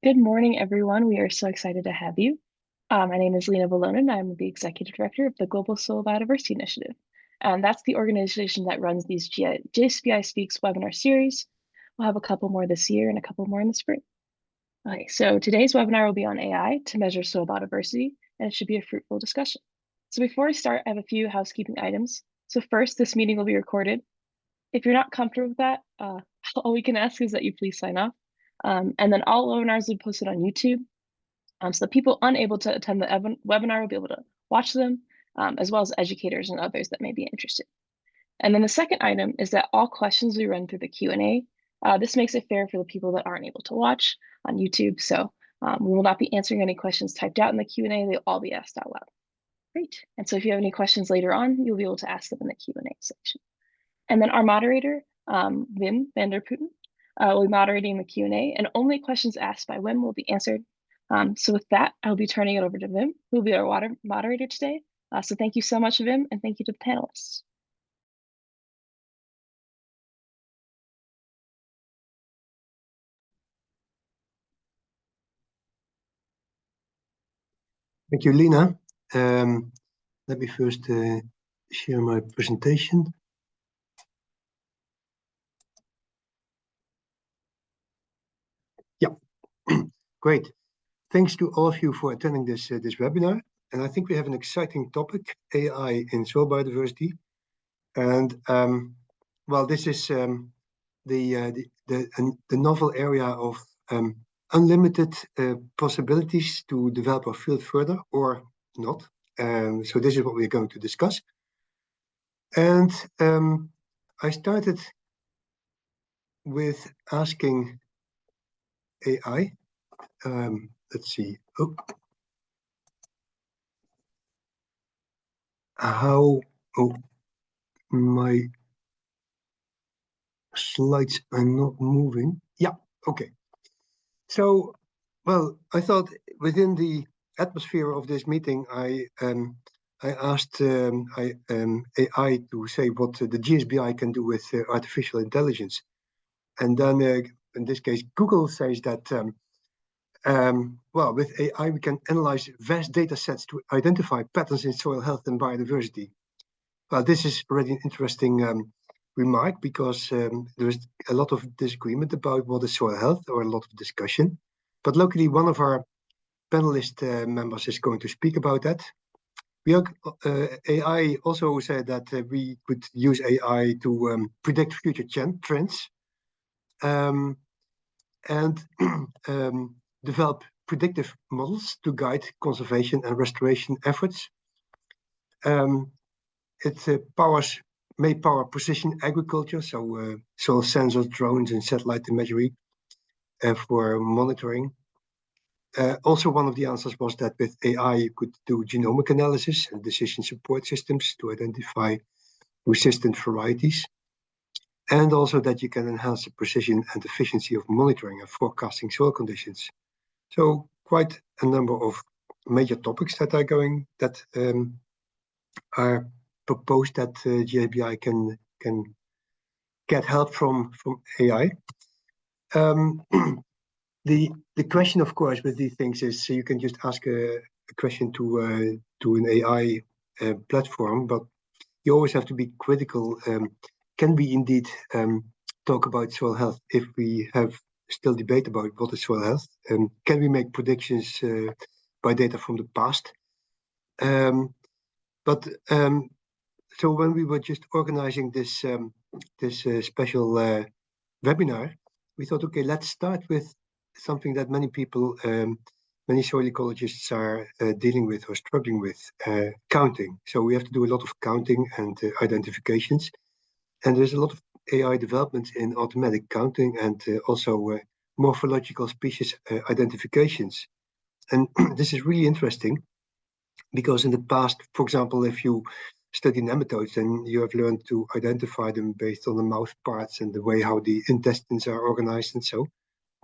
Good morning, everyone. We are so excited to have you. My name is Lena Valona, and I'm the Executive Director of the Global Soil Biodiversity Initiative. And that's the organization that runs these JSBI Speaks webinar series. We'll have a couple more this year and a couple more in the spring. Okay, so today's webinar will be on AI to measure soil biodiversity, and it should be a fruitful discussion. So before we start, I have a few housekeeping items. So first, this meeting will be recorded. If you're not comfortable with that, all we can ask is that you please sign off. And then all webinars will be posted on YouTube. So the people unable to attend the webinar will be able to watch them, as well as educators and others that may be interested. And then the second item is that all questions we run through the Q&A. This makes it fair for the people that aren't able to watch on YouTube. So we will not be answering any questions typed out in the Q&A. They'll all be asked out loud. Great. And so if you have any questions later on, you'll be able to ask them in the Q&A section. And then our moderator, Wim van der Putten, will be moderating the Q&A, and only questions asked by Wim will be answered. So with that, I'll be turning it over to Wim, who will be our moderator today. So thank you so much, Wim, and thank you to the panelists. Thank you, Lena. Let me first share my presentation. Yeah, great. Thanks to all of you for attending this webinar. And I think we have an exciting topic, AI in soil biodiversity. And well, this is the novel area of unlimited possibilities to develop our field further or not. So this is what we're going to discuss. And I started with asking AI, let's see, how my slides are not moving. Yeah, okay. So, well, I thought within the atmosphere of this meeting, I asked AI to say what the GSBI can do with artificial intelligence. And then in this case, Google says that, well, with AI, we can analyze vast data sets to identify patterns in soil health and biodiversity. Well, this is already an interesting remark because there's a lot of disagreement about what is soil health, or a lot of discussion. But luckily, one of our panelist members is going to speak about that. AI also said that we could use AI to predict future trends and develop predictive models to guide conservation and restoration efforts. It may power precision agriculture, so soil sensors, drones, and satellite imagery for monitoring. Also, one of the answers was that with AI, you could do genomic analysis and decision support systems to identify resistant varieties. And also that you can enhance the precision and efficiency of monitoring and forecasting soil conditions. So quite a number of major topics that are proposed that GSBI can get help from AI. The question, of course, with these things is you can just ask a question to an AI platform, but you always have to be critical. Can we indeed talk about soil health if we have still debate about what is soil health? Can we make predictions by data from the past? So when we were just organizing this special webinar, we thought, okay, let's start with something that many people, many soil ecologists are dealing with or struggling with, counting. So we have to do a lot of counting and identifications. And there's a lot of AI developments in automatic counting and also morphological species identifications. And this is really interesting because in the past, for example, if you study nematodes, then you have learned to identify them based on the mouth parts and the way how the intestines are organized and so.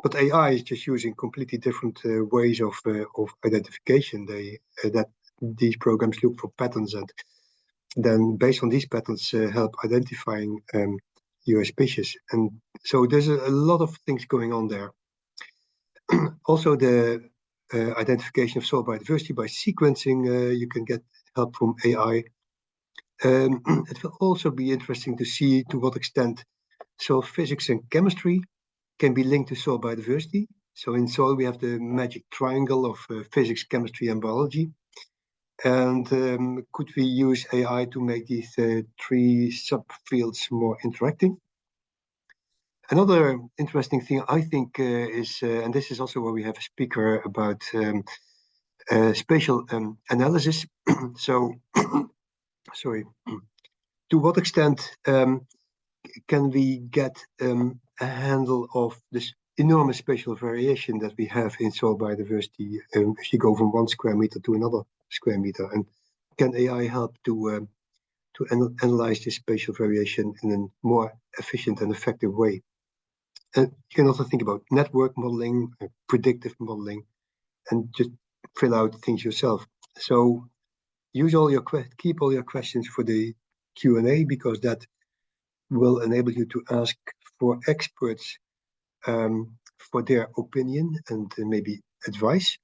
But AI is just using completely different ways of identification. That these programs look for patterns and then based on these patterns help identifying your species. And so there's a lot of things going on there. Also, the identification of soil biodiversity by sequencing, you can get help from AI. It will also be interesting to see to what extent soil physics and chemistry can be linked to soil biodiversity. So in soil, we have the magic triangle of physics, chemistry, and biology. And could we use AI to make these three subfields more interacting? Another interesting thing, I think, is, and this is also where we have a speaker about spatial analysis. So, sorry, to what extent can we get a handle of this enormous spatial variation that we have in soil biodiversity if you go from 1 square meter to another square meter? And can AI help to analyze this spatial variation in a more efficient and effective way? And you can also think about network modeling, predictive modeling, and just fill out things yourself. So use all your keep all your questions for the Q&A, because that will enable you to ask for experts for their opinion and maybe advice.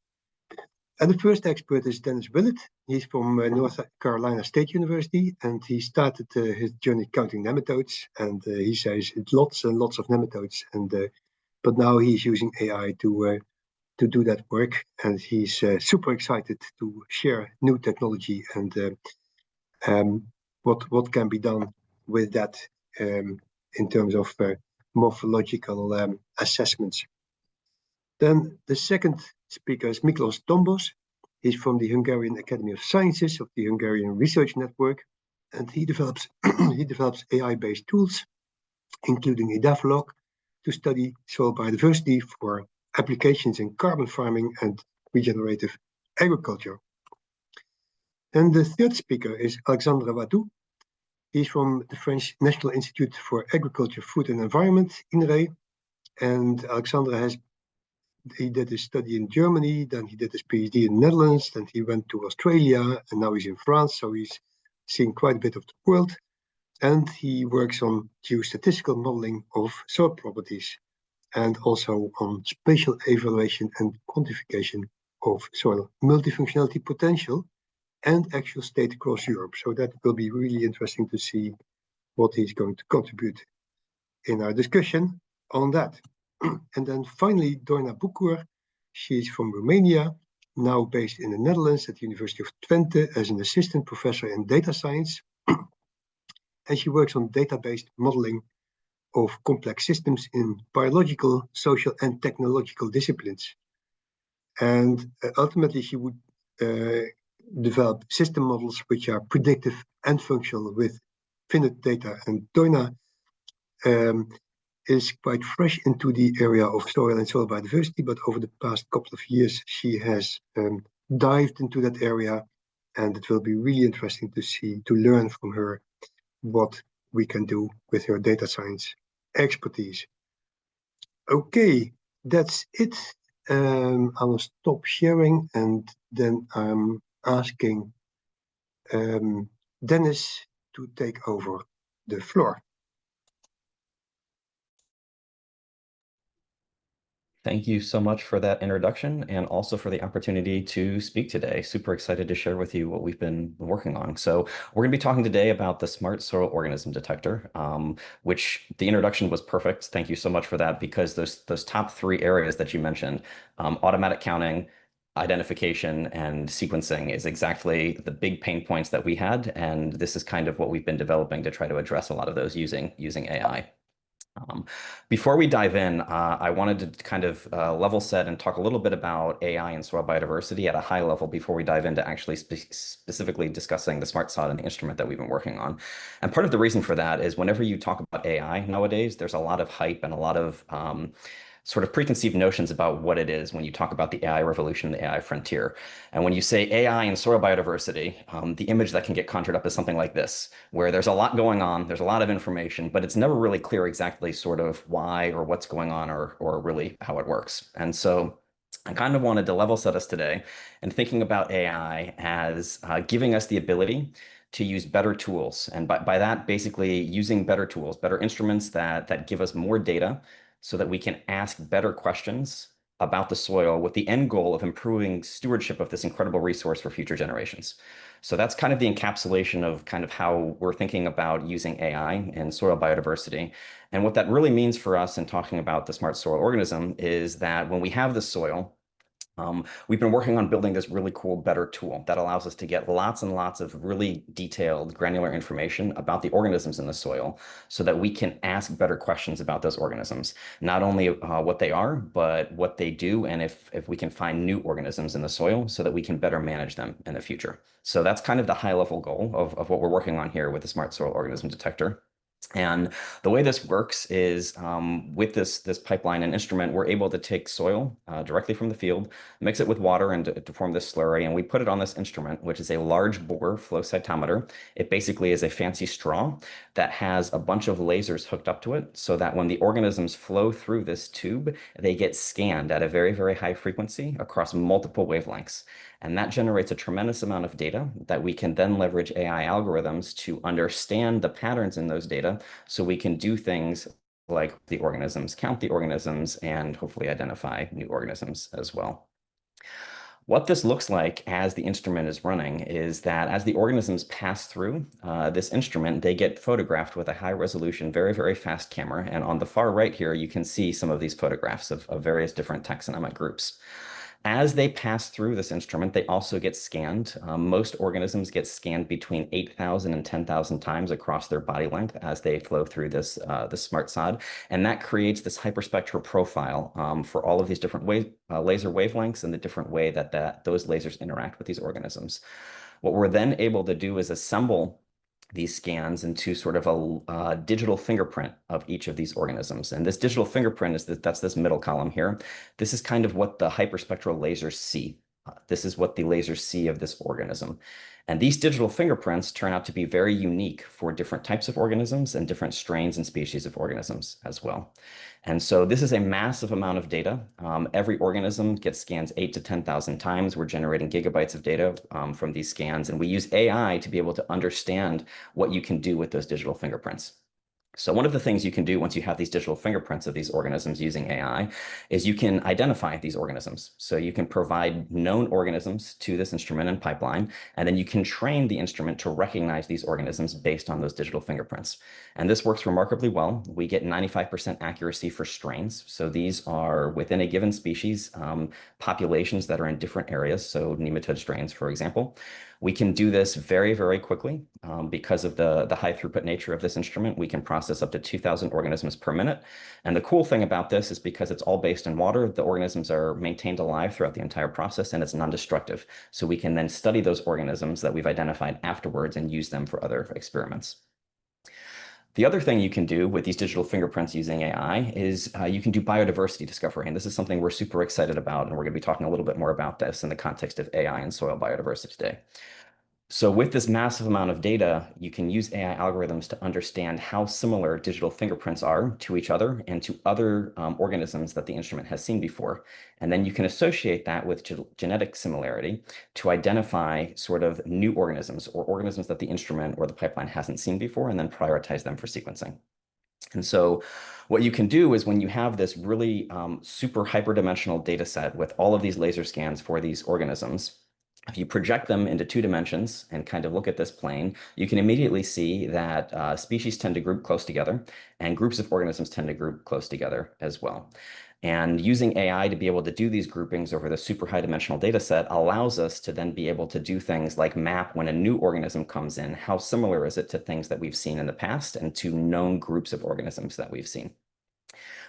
And the first expert is Denis Willett. He's from North Carolina State University, and he started his journey counting nematodes. And he says it's lots and lots of nematodes. And but now he's using AI to do that work, and he's super excited to share new technology and what can be done with that in terms of morphological assessments. Then the second speaker is Miklós Dombos. He's from the Hungarian Academy of Sciences of the Hungarian Research Network, and he develops AI-based tools, including Edapholog, to study soil biodiversity for applications in carbon farming and regenerative agriculture. And the third speaker is Alexandre Wadoux. He's from the French National Institute for Agriculture, Food and Environment, INRAE. And Alexandre he did his study in Germany, then he did his PhD in the Netherlands, then he went to Australia, and now he's in France, so he's seen quite a bit of the world. And he works on geostatistical modeling of soil properties, and also on spatial evaluation and quantification of soil multifunctionality potential and actual state across Europe. So that will be really interesting to see what he's going to contribute in our discussion on that. And then finally, Doina Bucur. She's from Romania, now based in the Netherlands at the University of Twente as an assistant professor in data science. And she works on data-based modeling of complex systems in biological, social, and technological disciplines. And ultimately, she would develop system models which are predictive and functional with finite data. And Doina is quite fresh into the area of soil and soil biodiversity, but over the past couple of years, she has dived into that area, and it will be really interesting to learn from her what we can do with her data science expertise. Okay, that's it. I will stop sharing, and then I'm asking Denis to take over the floor. Thank you so much for that introduction, and also for the opportunity to speak today. Super excited to share with you what we've been working on. So we're going to be talking today about the Smart Soil Organism Detector, which the introduction was perfect. Thank you so much for that, because those top three areas that you mentioned, automatic counting, identification, and sequencing, is exactly the big pain points that we had. And this is kind of what we've been developing to try to address a lot of those using AI. Before we dive in, I wanted to kind of level set and talk a little bit about AI and soil biodiversity at a high level before we dive into actually specifically discussing the smart sod and the instrument that we've been working on. And part of the reason for that is whenever you talk about AI nowadays, there's a lot of hype and a lot of sort of preconceived notions about what it is when you talk about the AI revolution, the AI frontier. And when you say AI and soil biodiversity, the image that can get conjured up is something like this, where there's a lot going on, there's a lot of information, but it's never really clear exactly sort of why or what's going on or really how it works. And so I kind of wanted to level set us today and thinking about AI as giving us the ability to use better tools. And by that, basically using better tools, better instruments that give us more data so that we can ask better questions about the soil with the end goal of improving stewardship of this incredible resource for future generations. So that's kind of the encapsulation of kind of how we're thinking about using AI and soil biodiversity. And what that really means for us in talking about the smart soil organism is that when we have the soil, we've been working on building this really cool, better tool that allows us to get lots and lots of really detailed, granular information about the organisms in the soil so that we can ask better questions about those organisms. Not only what they are, but what they do, and if we can find new organisms in the soil so that we can better manage them in the future. So that's kind of the high-level goal of what we're working on here with the Smart Soil Organism Detector. And the way this works is with this pipeline and instrument, we're able to take soil directly from the field, mix it with water and to form this slurry, and we put it on this instrument, which is a large bore flow cytometer. It basically is a fancy straw that has a bunch of lasers hooked up to it so that when the organisms flow through this tube, they get scanned at a very, very high frequency across multiple wavelengths. And that generates a tremendous amount of data that we can then leverage AI algorithms to understand the patterns in those data so we can do things like the organisms, count the organisms, and hopefully identify new organisms as well. What this looks like as the instrument is running is that as the organisms pass through this instrument, they get photographed with a high resolution, very, very fast camera. And on the far right here, you can see some of these photographs of various different taxonomic groups. As they pass through this instrument, they also get scanned. Most organisms get scanned between 8,000 and 10,000 times across their body length as they flow through this smart sod. And that creates this hyperspectral profile for all of these different laser wavelengths and the different way that those lasers interact with these organisms. What we're then able to do is assemble these scans into sort of a digital fingerprint of each of these organisms. And this digital fingerprint that's this middle column here. This is kind of what the hyperspectral lasers see. This is what the lasers see of this organism. And these digital fingerprints turn out to be very unique for different types of organisms and different strains and species of organisms as well. And so this is a massive amount of data. Every organism gets scans 8 to 10,000 times. We're generating gigabytes of data from these scans, and we use AI to be able to understand what you can do with those digital fingerprints. So one of the things you can do once you have these digital fingerprints of these organisms using AI is you can identify these organisms. So you can provide known organisms to this instrument and pipeline, and then you can train the instrument to recognize these organisms based on those digital fingerprints. And this works remarkably well. We get 95% accuracy for strains. So these are within a given species, populations that are in different areas. So nematode strains, for example. We can do this very, very quickly because of the high throughput nature of this instrument. We can process up to 2,000 organisms per minute. And the cool thing about this is because it's all based in water, the organisms are maintained alive throughout the entire process and it's non-destructive. So we can then study those organisms that we've identified afterwards and use them for other experiments. The other thing you can do with these digital fingerprints using AI is you can do biodiversity discovery. And this is something we're super excited about. And we're going to be talking a little bit more about this in the context of AI and soil biodiversity today. So with this massive amount of data, you can use AI algorithms to understand how similar digital fingerprints are to each other and to other organisms that the instrument has seen before. And then you can associate that with genetic similarity to identify sort of new organisms or organisms that the instrument or the pipeline hasn't seen before, and then prioritize them for sequencing. And so what you can do is when you have this really super hyperdimensional data set with all of these laser scans for these organisms, if you project them into 2 dimensions and kind of look at this plane, you can immediately see that species tend to group close together and groups of organisms tend to group close together as well. And using AI to be able to do these groupings over the super high dimensional data set allows us to then be able to do things like map when a new organism comes in, how similar is it to things that we've seen in the past and to known groups of organisms that we've seen.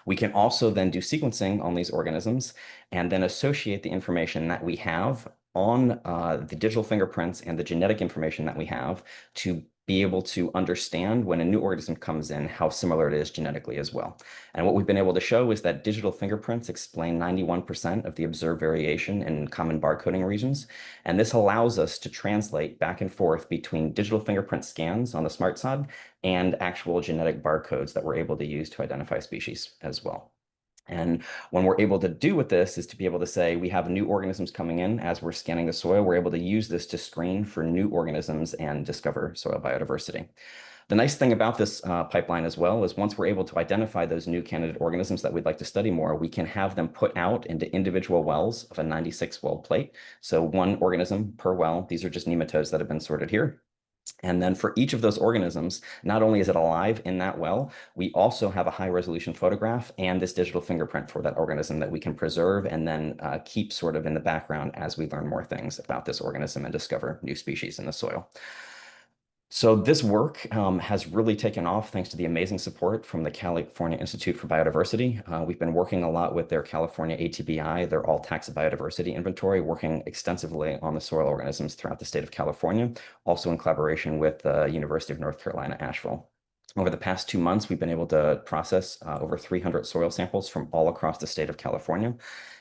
We can also then do sequencing on these organisms and then associate the information that we have on the digital fingerprints and the genetic information that we have to be able to understand when a new organism comes in, how similar it is genetically as well. And what we've been able to show is that digital fingerprints explain 91% of the observed variation in common barcoding regions. And this allows us to translate back and forth between digital fingerprint scans on the smart sod and actual genetic barcodes that we're able to use to identify species as well. And when we're able to do with this is to be able to say we have new organisms coming in as we're scanning the soil, we're able to use this to screen for new organisms and discover soil biodiversity. The nice thing about this pipeline as well is once we're able to identify those new candidate organisms that we'd like to study more, we can have them put out into individual wells of a 96 well plate. So one organism per well. These are just nematodes that have been sorted here. And then for each of those organisms, not only is it alive in that well, we also have a high resolution photograph and this digital fingerprint for that organism that we can preserve and then keep sort of in the background as we learn more things about this organism and discover new species in the soil. So this work has really taken off thanks to the amazing support from the California Institute for Biodiversity. We've been working a lot with their California ATBI, their all taxa biodiversity inventory, working extensively on the soil organisms throughout the state of California, also in collaboration with the University of North Carolina, Asheville. Over the past 2 months, we've been able to process over 300 soil samples from all across the state of California.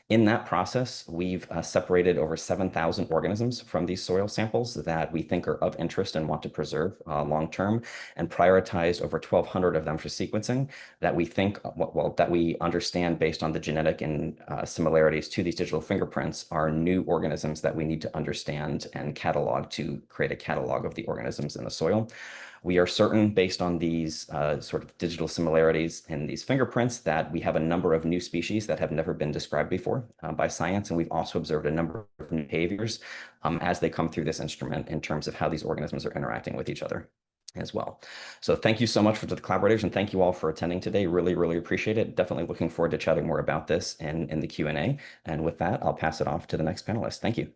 In that process, we've separated over 7,000 organisms from these soil samples that we think are of interest and want to preserve long-term, and prioritized over 1,200 of them for sequencing that we think, well, that we understand based on the genetic and similarities to these digital fingerprints are new organisms that we need to understand and catalog to create a catalog of the organisms in the soil. We are certain, based on these sort of digital similarities in these fingerprints, that we have a number of new species that have never been described before by science. And we've also observed a number of new behaviors as they come through this instrument in terms of how these organisms are interacting with each other as well. So thank you so much to the collaborators, and thank you all for attending today. Really, really appreciate it. Definitely looking forward to chatting more about this in the Q&A. And with that, I'll pass it off to the next panelist. Thank you.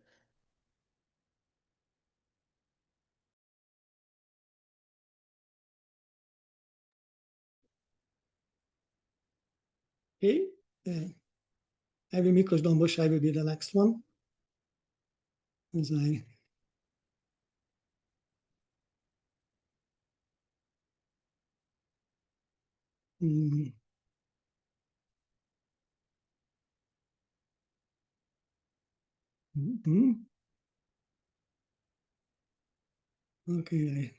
Okay, I will Miklós Dombos, I will be the next one. As I okay,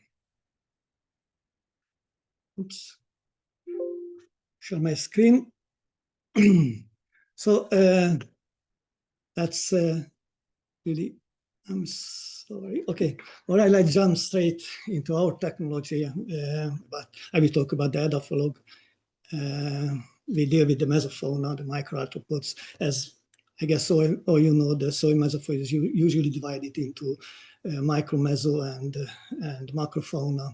oops, share my screen. So that's really, I'm sorry. Okay, all right, let's jump straight into our technology, but I will talk about the Edapholog. We deal with the mesofauna, the microarthropods. As I guess all you know, the soil mesofauna is usually divided into micro, meso, and macrofauna.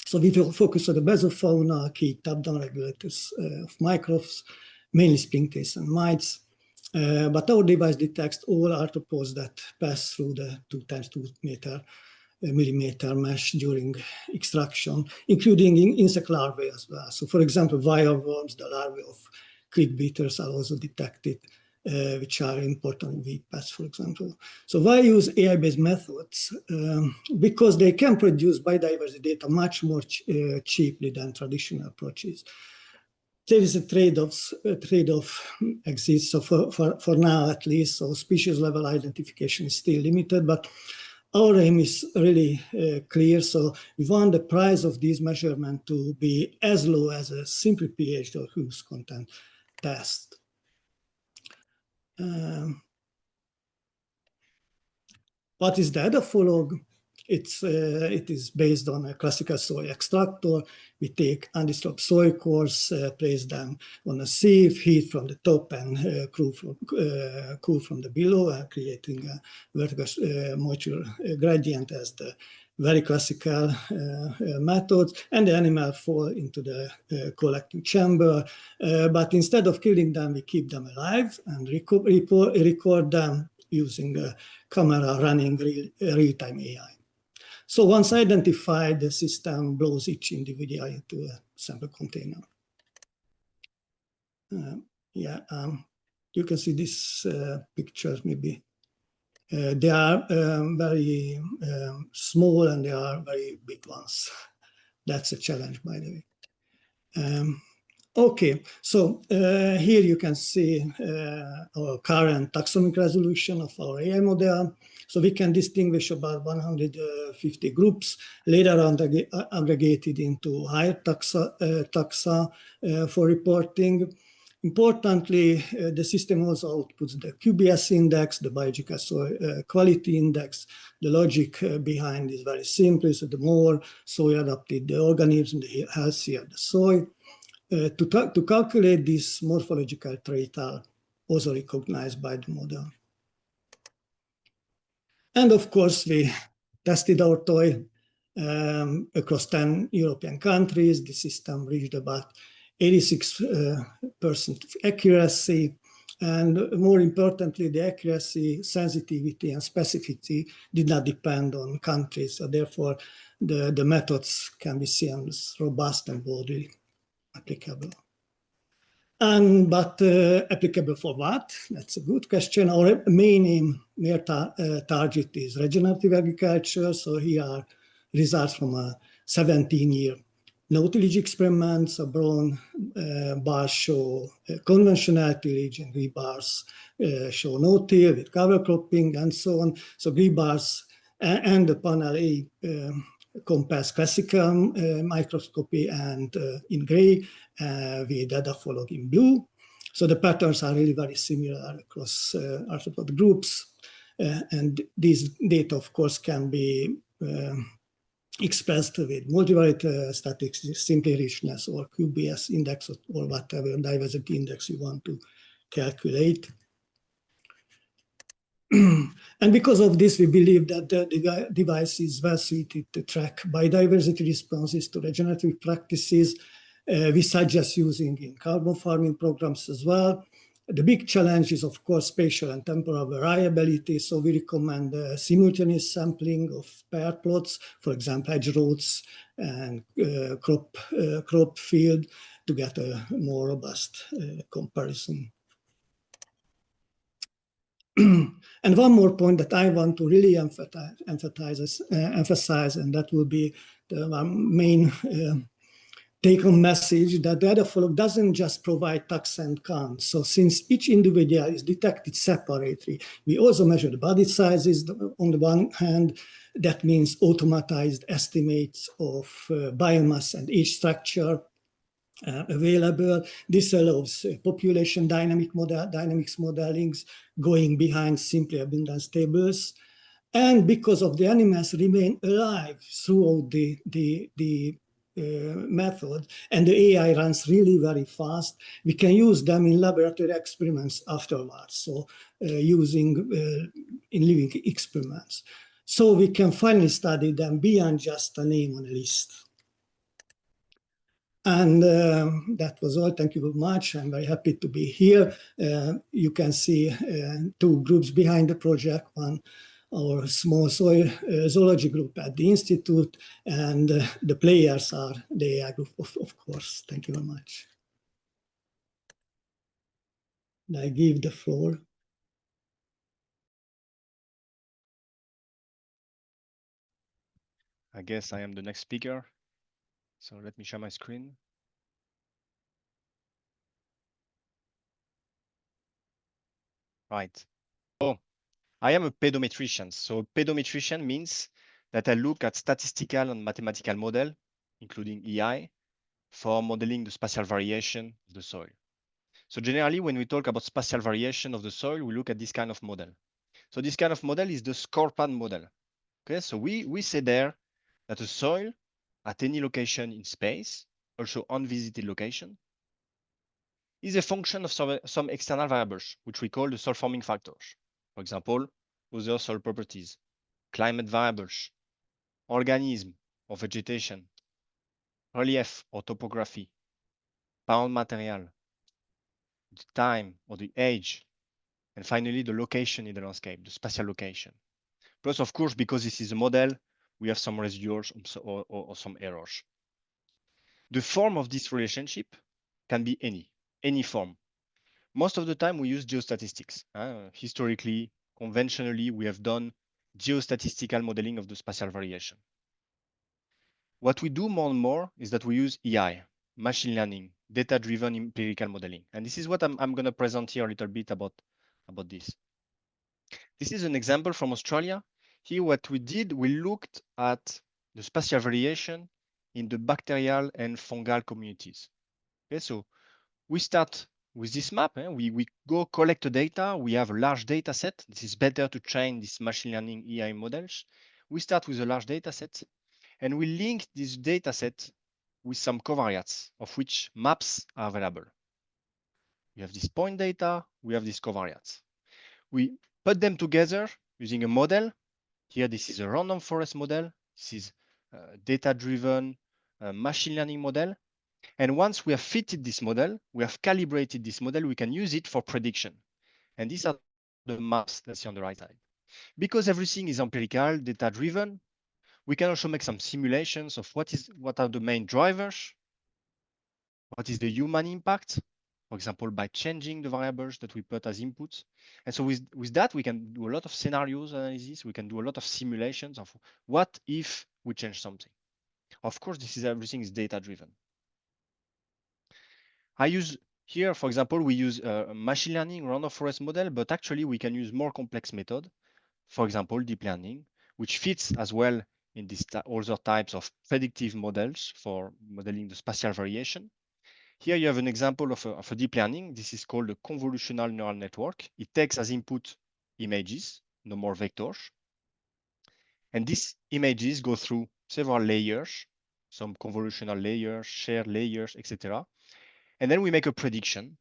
So we will focus on the mesofauna, key top-down regulators of microbes, mainly springtails and mites. But our device detects all arthropods that pass through the 2 × 2 millimeter mesh during extraction, including insect larvae as well. So for example, wireworms, the larvae of creek beetles are also detected, which are important in wheat pests, for example. So why use AI-based methods? Because they can produce biodiversity data much more cheaply than traditional approaches. There is a trade-off exists. So for now, at least, so species level identification is still limited, but our aim is really clear. So we want the price of these measurements to be as low as a simple pH or humus content test. What is the Edapholog? It is based on a classical soil extractor. We take undisturbed soil cores, place them on a sieve, heat from the top and cool from the below, creating a vertical moisture gradient as the very classical methods, and the animal fall into the collecting chamber. But instead of killing them, we keep them alive and record them using a camera running real-time AI. So once identified, the system blows each individual into a sample container. You can see this picture maybe. They are very small and they are very big ones. That's a challenge, by the way. Okay, so here you can see our current taxonomic resolution of our AI model. So we can distinguish about 150 groups, later on aggregated into higher taxa for reporting. Importantly, the system also outputs the QBS index, the biological soil quality index. The logic behind is very simple. So the more soil adapted the organism, the healthier the soil. To calculate this morphological trait are also recognized by the model. And of course, we tested our toy across 10 European countries. The system reached about 86% accuracy. And more importantly, the accuracy, sensitivity, and specificity did not depend on countries. So therefore, the methods can be seen as robust and broadly applicable. But applicable for what? That's a good question. Our main aim, target is regenerative agriculture. So here are results from a 17-year no-tillage experiment. So brown bars show conventional tillage, and green bars show no-till with cover cropping and so on. So green bars and the panel A compares classical microscopy and in gray with Edapholog in blue. So the patterns are really very similar across arthropod groups. And these data, of course, can be expressed with multivariate statistics, simply richness or QBS index or whatever diversity index you want to calculate. And because of this, we believe that the device is well suited to track biodiversity responses to regenerative practices. We suggest using in carbon farming programs as well. The big challenge is, of course, spatial and temporal variability. So we recommend simultaneous sampling of pair plots, for example, hedge rows and crop field, to get a more robust comparison. And one more point that I want to really emphasize, and that will be the main take-home message, that the Edapholog doesn't just provide tax and count. So since each individual is detected separately, we also measure the body sizes. On the one hand, that means automatized estimates of biomass and age structure available. This allows population dynamics modelings going behind simply abundance tables. And because of the animals remain alive throughout the method, and the AI runs really very fast, we can use them in laboratory experiments afterwards, so using in living experiments. So we can finally study them beyond just a name on a list. And that was all. Thank you very much. I'm very happy to be here. You can see two groups behind the project. One, our small soil zoology group at the Institute, and the players are the AI group, of course. Thank you very much. I give the floor. I guess I am the next speaker. So let me share my screen. Right. Oh, I am a pedometrician. So pedometrician means that I look at statistical and mathematical model, including EI, for modeling the spatial variation of the soil. So generally, when we talk about spatial variation of the soil, we look at this kind of model. So this kind of model is the Scorpan model. Okay, so we say there that a soil at any location in space, also unvisited location, is a function of some external variables, which we call the soil forming factors. For example, other soil properties, climate variables, organism or vegetation, relief or topography, parent material, the time or the age, and finally the location in the landscape, the spatial location. Plus, of course, because this is a model, we have some residuals or some errors. The form of this relationship can be any form. Most of the time we use geostatistics. Historically, conventionally, we have done geostatistical modeling of the spatial variation. What we do more and more is that we use EI, machine learning, data-driven empirical modeling. And this is what I'm going to present here a little bit about this. This is an example from Australia. Here, what we did, we looked at the spatial variation in the bacterial and fungal communities. Okay, so we start with this map, we go collect the data. We have a large data set. This is better to train these machine learning AI models. We start with a large data set, and we link this data set with some covariates, of which maps are available. We have this point data, we have these covariates. We put them together using a model. Here, this is a random forest model. This is a data-driven machine learning model. And once we have fitted this model, we have calibrated this model, we can use it for prediction. And these are the maps that's on the right side. Because everything is empirical, data-driven, we can also make some simulations of what are the main drivers, what is the human impact, for example, by changing the variables that we put as inputs. And so with that, we can do a lot of scenarios analysis. We can do a lot of simulations of what if we change something. Of course, everything is data-driven. I use here, for example, we use a machine learning random forest model, but actually we can use more complex method. For example, deep learning, which fits as well in these other types of predictive models for modeling the spatial variation. Here you have an example of a deep learning. This is called a convolutional neural network. It takes as input images, no more vectors. And these images go through several layers, some convolutional layers, shared layers, etc. And then we make a prediction.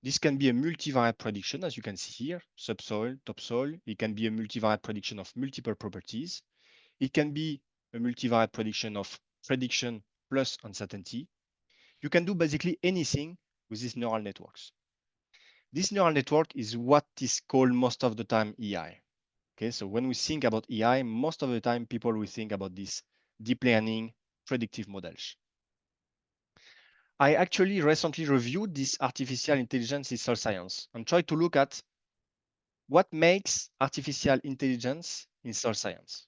This can be a multivariate prediction, as you can see here, subsoil, topsoil. It can be a multivariate prediction of multiple properties. It can be a multivariate prediction of prediction plus uncertainty. You can do basically anything with these neural networks. This neural network is what is called most of the time AI. Okay, so when we think about AI, most of the time people will think about these deep learning predictive models. I actually recently reviewed this artificial intelligence in soil science and tried to look at what makes artificial intelligence in soil science.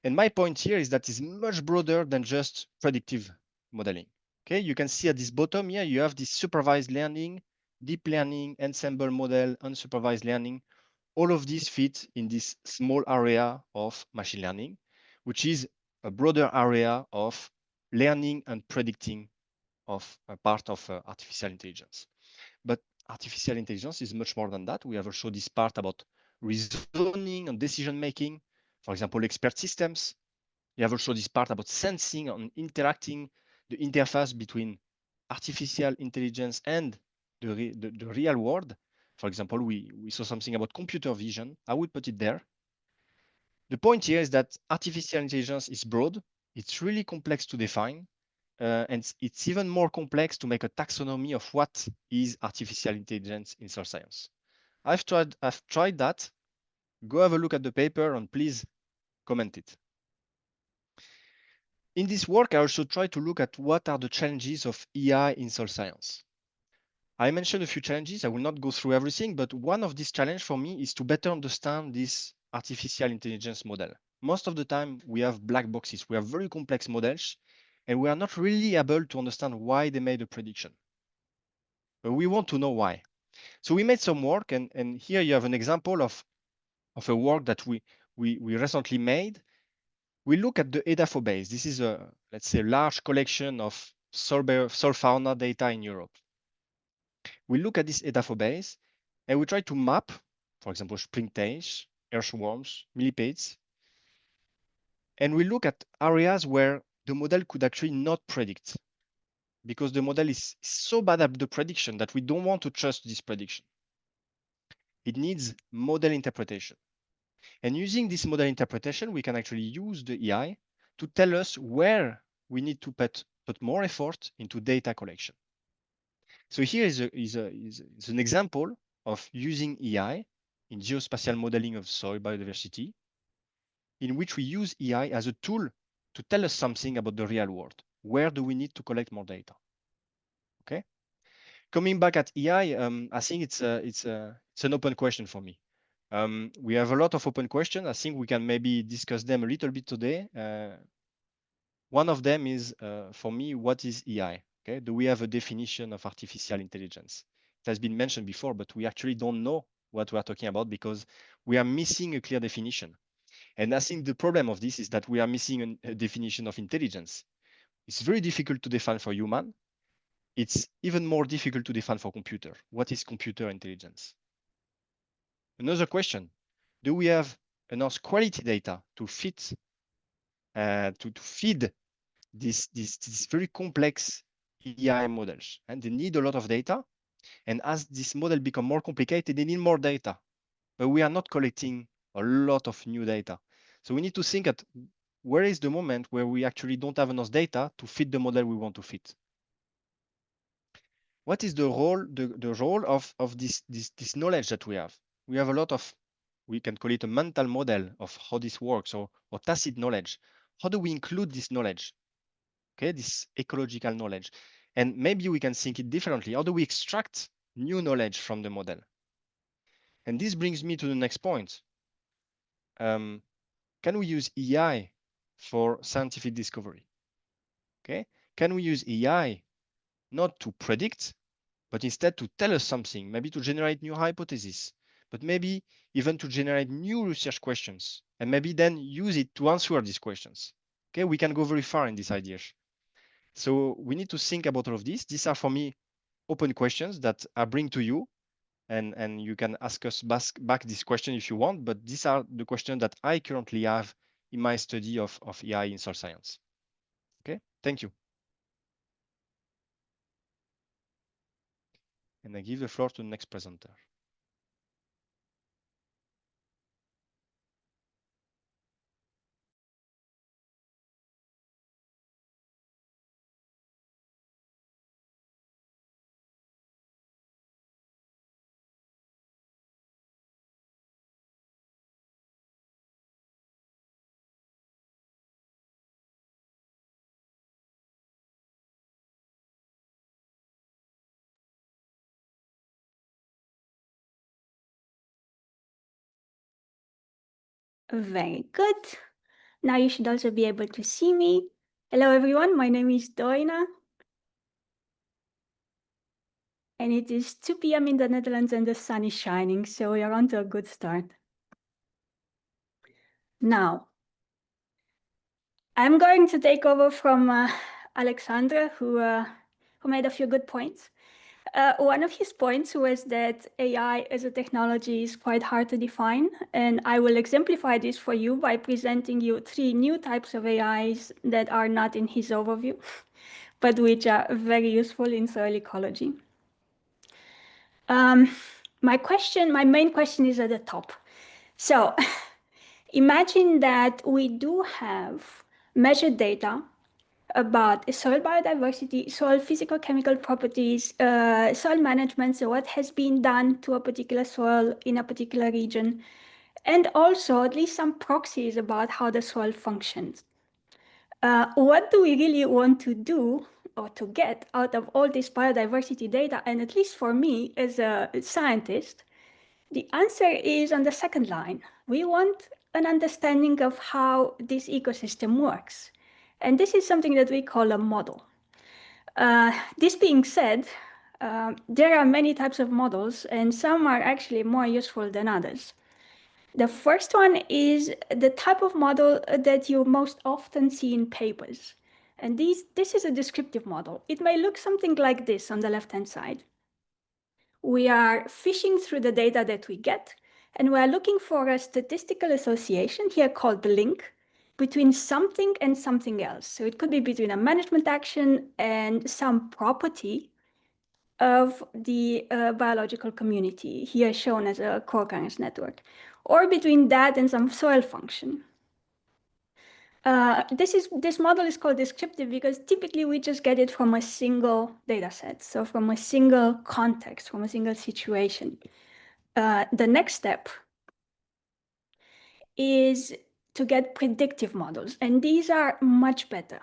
And my point here is that it's much broader than just predictive modeling. Okay, you can see at this bottom here, you have this supervised learning, deep learning, ensemble model, unsupervised learning. All of these fit in this small area of machine learning, which is a broader area of learning and predicting of a part of artificial intelligence. But artificial intelligence is much more than that. We have also this part about reasoning and decision making, for example, expert systems. You have also this part about sensing and interacting, the interface between artificial intelligence and the real world. For example, we saw something about computer vision. I would put it there. The point here is that artificial intelligence is broad. It's really complex to define. And it's even more complex to make a taxonomy of what is artificial intelligence in soil science. I've tried that. Go have a look at the paper and please comment it. In this work, I also try to look at what are the challenges of AI in soil science. I mentioned a few challenges. I will not go through everything, but one of these challenges for me is to better understand this artificial intelligence model. Most of the time, we have black boxes. We have very complex models, and we are not really able to understand why they made a prediction. But we want to know why. So we made some work, and here you have an example of a work that we recently made. We look at the Edapholog base. This is a, let's say, large collection of soil fauna data in Europe. We look at this Edapholog base, and we try to map, for example, springtails, earthworms, millipedes, and we look at areas where the model could actually not predict, because the model is so bad at the prediction that we don't want to trust this prediction. It needs model interpretation. And using this model interpretation, we can actually use the AI to tell us where we need to put more effort into data collection. So here is an example of using AI in geospatial modeling of soil biodiversity, in which we use AI as a tool to tell us something about the real world. Where do we need to collect more data? Okay. Coming back at AI, I think it's an open question for me. We have a lot of open questions. I think we can maybe discuss them a little bit today. One of them is, for me, what is AI? Okay, do we have a definition of artificial intelligence? It has been mentioned before, but we actually don't know what we are talking about because we are missing a clear definition. And I think the problem of this is that we are missing a definition of intelligence. It's very difficult to define for human. it's even more difficult to define for computer. What is computer intelligence? Another question, do we have enough quality data to fit, to feed these very complex AI models? And they need a lot of data. And as this model become more complicated, they need more data. But we are not collecting a lot of new data. So we need to think at where is the moment where we actually don't have enough data to fit the model we want to fit. What is the role, the role of this knowledge that we have? We have a lot of, we can call it a mental model of how this works, or tacit knowledge. How do we include this knowledge? Okay, this ecological knowledge. And maybe we can think it differently. How do we extract new knowledge from the model? And this brings me to the next point. Can we use AI for scientific discovery? Okay, can we use AI not to predict, but instead to tell us something, maybe to generate new hypotheses, but maybe even to generate new research questions, and maybe then use it to answer these questions? Okay, we can go very far in these ideas. So we need to think about all of this. These are, for me, open questions that I bring to you, and you can ask us back this question if you want, but these are the questions that I currently have in my study of AI in soil science. Okay, thank you. And I give the floor to the next presenter. Very good. Now you should also be able to see me. Hello, everyone. My name is Doina. And it is 2 p.m. in the Netherlands and the sun is shining, so we are on to a good start. Now, I'm going to take over from Alexandre, who made a few good points. One of his points was that AI as a technology is quite hard to define, and I will exemplify this for you by presenting you 3 new types of AIs that are not in his overview, but which are very useful in soil ecology. My main question is at the top. So imagine that we do have measured data about soil biodiversity, soil physical chemical properties, soil management, so what has been done to a particular soil in a particular region, and also at least some proxies about how the soil functions. What do we really want to do or to get out of all this biodiversity data? And at least for me as a scientist, the answer is on the second line. We want an understanding of how this ecosystem works. And this is something that we call a model. This being said, there are many types of models, and some are actually more useful than others. The first one is the type of model that you most often see in papers. And this is a descriptive model. It may look something like this on the left-hand side. We are fishing through the data that we get, and we are looking for a statistical association here called the link between something and something else. So it could be between a management action and some property of the biological community, here shown as a co-occurrence network, or between that and some soil function. This model is called descriptive because typically we just get it from a single data set, so from a single context, from a single situation. The next step is to get predictive models, and these are much better.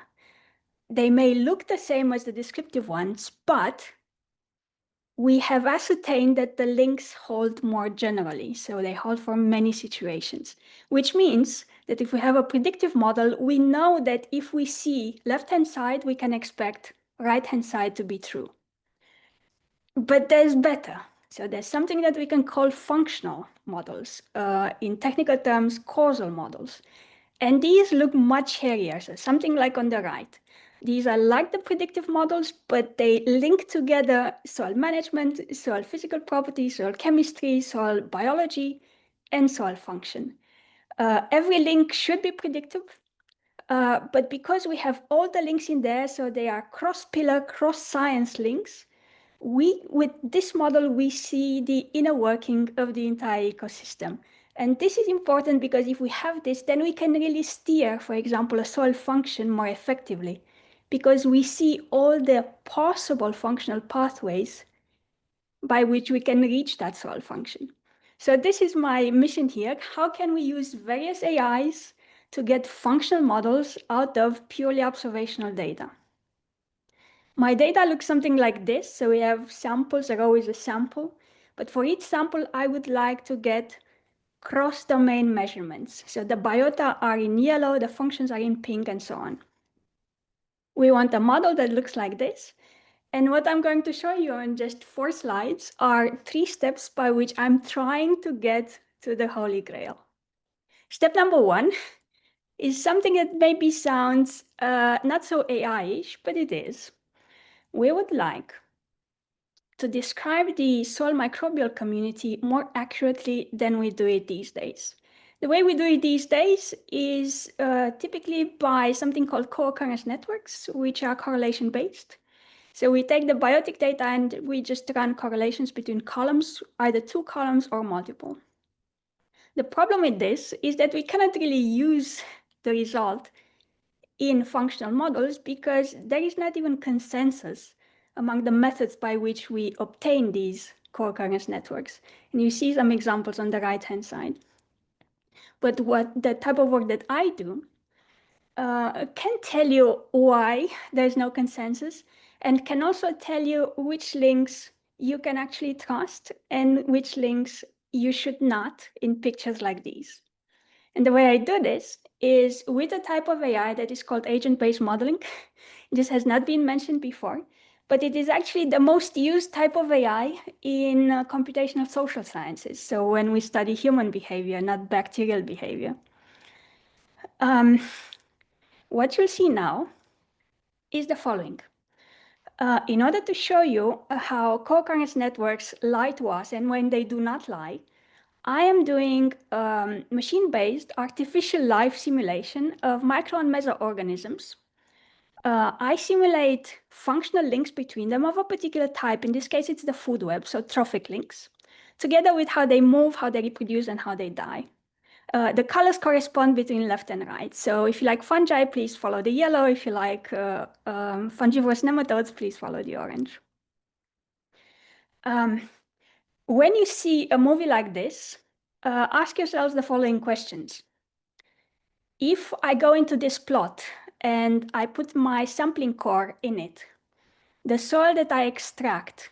They may look the same as the descriptive ones, but we have ascertained that the links hold more generally, so they hold for many situations, which means that if we have a predictive model, we know that if we see left-hand side, we can expect right-hand side to be true. But there's better. So there's something that we can call functional models, in technical terms, causal models. And these look much hairier, so something like on the right. These are like the predictive models, but they link together soil management, soil physical properties, soil chemistry, soil biology, and soil function. Every link should be predictive, but because we have all the links in there, so they are cross-pillar, cross-science links, with this model, we see the inner working of the entire ecosystem. And this is important because if we have this, then we can really steer, for example, a soil function more effectively, because we see all the possible functional pathways by which we can reach that soil function. So this is my mission here. How can we use various AIs to get functional models out of purely observational data? My data looks something like this. So we have samples, a row is a sample. But for each sample, I would like to get cross-domain measurements. So the biota are in yellow, the functions are in pink, and so on. We want a model that looks like this. And what I'm going to show you in just 4 slides are 3 steps by which I'm trying to get to the Holy Grail. Step number 1 is something that maybe sounds not so AI-ish, but it is. We would like to describe the soil microbial community more accurately than we do it these days. The way we do it these days is typically by something called co-occurrence networks, which are correlation-based. So we take the biotic data and we just run correlations between columns, either 2 columns or multiple. The problem with this is that we cannot really use the result in functional models because there is not even consensus among the methods by which we obtain these co-occurrence networks. And you see some examples on the right-hand side. But what the type of work that I do can tell you why there's no consensus, and can also tell you which links you can actually trust and which links you should not in pictures like these. And the way I do this is with a type of AI that is called agent-based modeling. This has not been mentioned before, but it is actually the most used type of AI in computational social sciences. So when we study human behavior, not bacterial behavior. What you'll see now is the following. In order to show you how co-occurrence networks lie to us and when they do not lie, I am doing machine-based artificial life simulation of micro and mesoorganisms. I simulate functional links between them of a particular type. In this case, it's the food web, so trophic links, together with how they move, how they reproduce, and how they die. The colors correspond between left and right. So if you like fungi, please follow the yellow. If you like fungivorous nematodes, please follow the orange. When you see a movie like this, ask yourselves the following questions. If I go into this plot and I put my sampling core in it, the soil that I extract,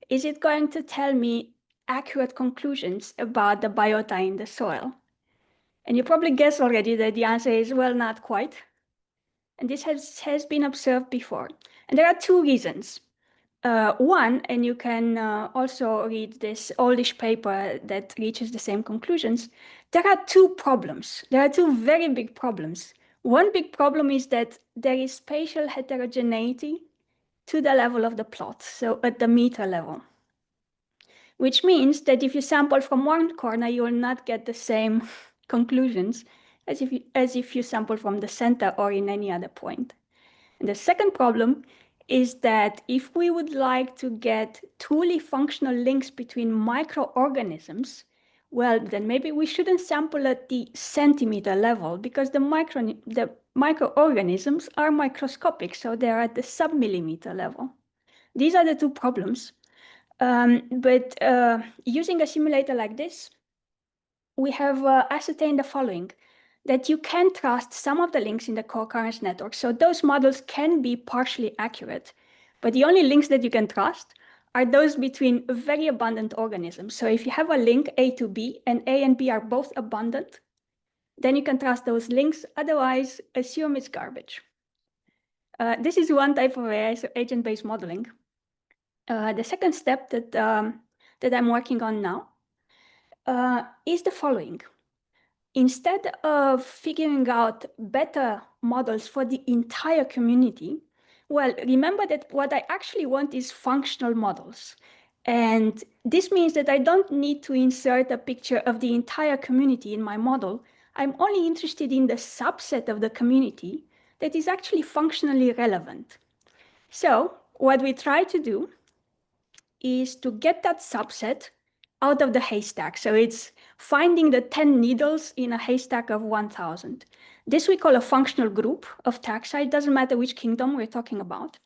is it going to tell me accurate conclusions about the biota in the soil? And you probably guess already that the answer is, well, not quite. And this has been observed before. And there are 2 reasons. One, and you can also read this oldish paper that reaches the same conclusions, there are 2 problems. There are 2 very big problems. One big problem is that there is spatial heterogeneity to the level of the plot, so at the meter level, which means that if you sample from one corner, you will not get the same conclusions as if you sample from the center or in any other point. And the second problem is that if we would like to get truly functional links between microorganisms, well, then maybe we shouldn't sample at the centimeter level because the microorganisms are microscopic, so they're at the sub-millimeter level. These are the 2 problems. But using a simulator like this, we have ascertained the following, that you can trust some of the links in the co-occurrence network. So those models can be partially accurate, but the only links that you can trust are those between very abundant organisms. So if you have a link A to B and A and B are both abundant, then you can trust those links. Otherwise, assume it's garbage. This is one type of AI, so agent-based modeling. The second step that I'm working on now is the following. instead of figuring out better models for the entire community, well, remember that what I actually want is functional models. And this means that I don't need to insert a picture of the entire community in my model. I'm only interested in the subset of the community that is actually functionally relevant. So what we try to do is to get that subset out of the haystack. So it's finding the 10 needles in a haystack of 1,000. This we call a functional group of taxa. It doesn't matter which kingdom we're talking about.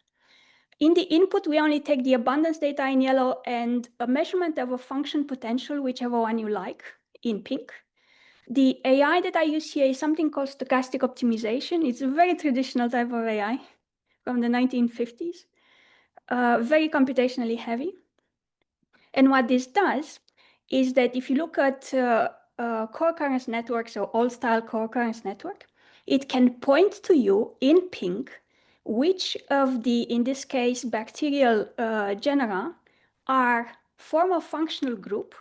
In the input, we only take the abundance data in yellow and a measurement of a function potential, whichever one you like, in pink. The AI that I use here is something called stochastic optimization. It's a very traditional type of AI from the 1950s, very computationally heavy. And what this does is that if you look at co-occurrence networks or old-style co-occurrence network, it can point to you in pink which of the, in this case, bacterial genera form a functional group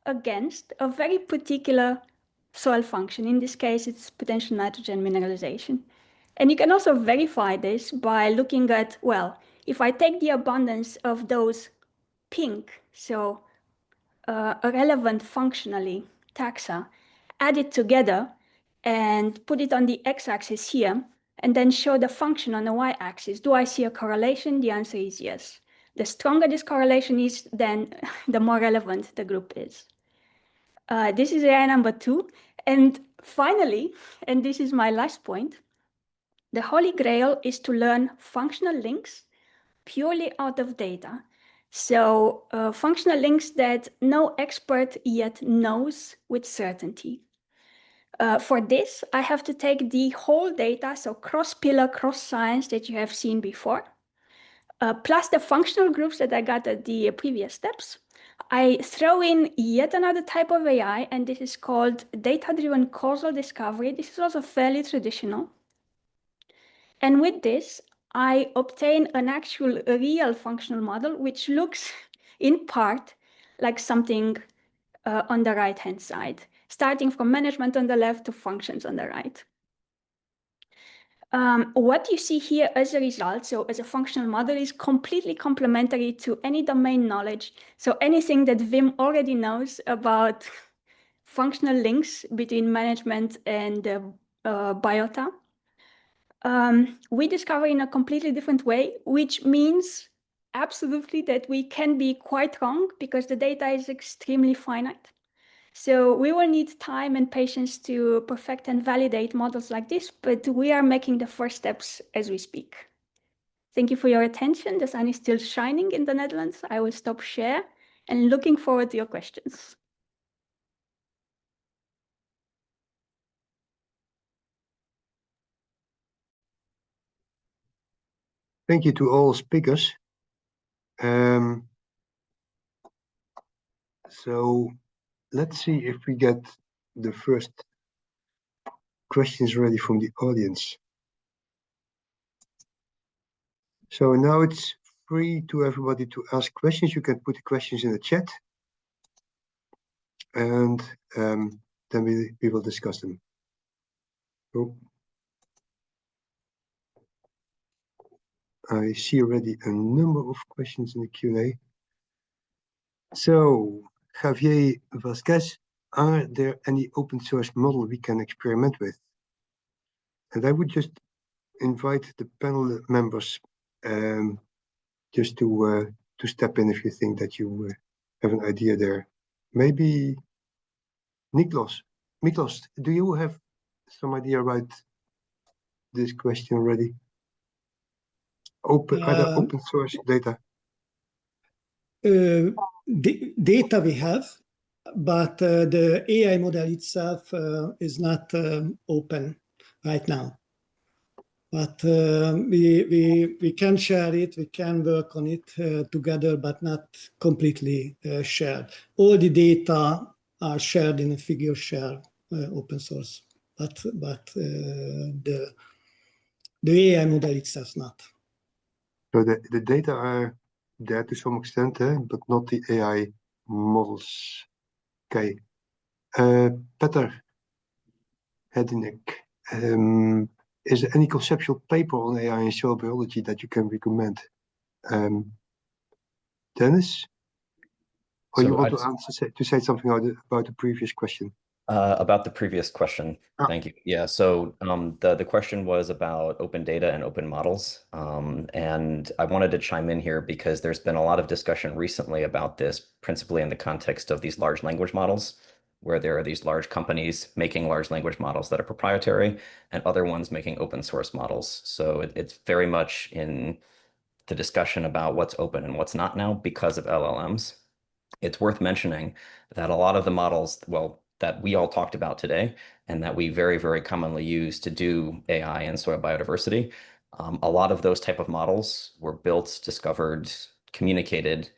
against a very particular soil function. In this case, it's potential nitrogen mineralization. And you can also verify this by looking at, well, if I take the abundance of those pink, so relevant functionally taxa, add it together and put it on the x-axis here, and then show the function on the y-axis. Do I see a correlation? The answer is yes. The stronger this correlation is, then the more relevant the group is. This is AI number 2. And finally, and this is my last point, the holy grail is to learn functional links purely out of data. So functional links that no expert yet knows with certainty. For this, I have to take the whole data, so cross-pillar, cross-science that you have seen before, plus the functional groups that I got at the previous steps. I throw in yet another type of AI, and this is called data-driven causal discovery. This is also fairly traditional. And with this, I obtain an actual real functional model, which looks in part like something on the right-hand side, starting from management on the left to functions on the right. What you see here as a result, so as a functional model, is completely complementary to any domain knowledge. So anything that Wim already knows about functional links between management and biota. We discover in a completely different way, which means absolutely that we can be quite wrong because the data is extremely finite. So we will need time and patience to perfect and validate models like this, but we are making the first steps as we speak. Thank you for your attention. The sun is still shining in the Netherlands. I will stop share and looking forward to your questions. Thank you to all speakers. So let's see if we get the first questions ready from the audience. So now it's free to everybody to ask questions. You can put the questions in the chat, and then we will discuss them. So I see already a number of questions in the Q&A. So Javier Vasquez, are there any open source model we can experiment with? And I would just invite the panel members just to step in if you think that you have an idea there. Maybe Miklós, do you have some idea about this question already? Are there open source data? Data we have, but the AI model itself is not open right now. But we can share it, we can work on it together, but not completely shared. All the data are shared in a figure share open source, but the AI model itself not. So the data are there to some extent, but not the AI models. Okay. Petter, Hedinick. Is there any conceptual paper on AI and soil biology that you can recommend? Denis? Or you want to say something about the previous question? About the previous question. Thank you. Yeah, so the question was about open data and open models. And I wanted to chime in here because there's been a lot of discussion recently about this, principally in the context of these large language models, where there are these large companies making large language models that are proprietary and other ones making open source models. So it's very much in the discussion about what's open and what's not now because of LLMs. It's worth mentioning that a lot of the models, well, that we all talked about today and that we very, very commonly use to do AI and soil biodiversity, a lot of those type of models were built, discovered, communicated,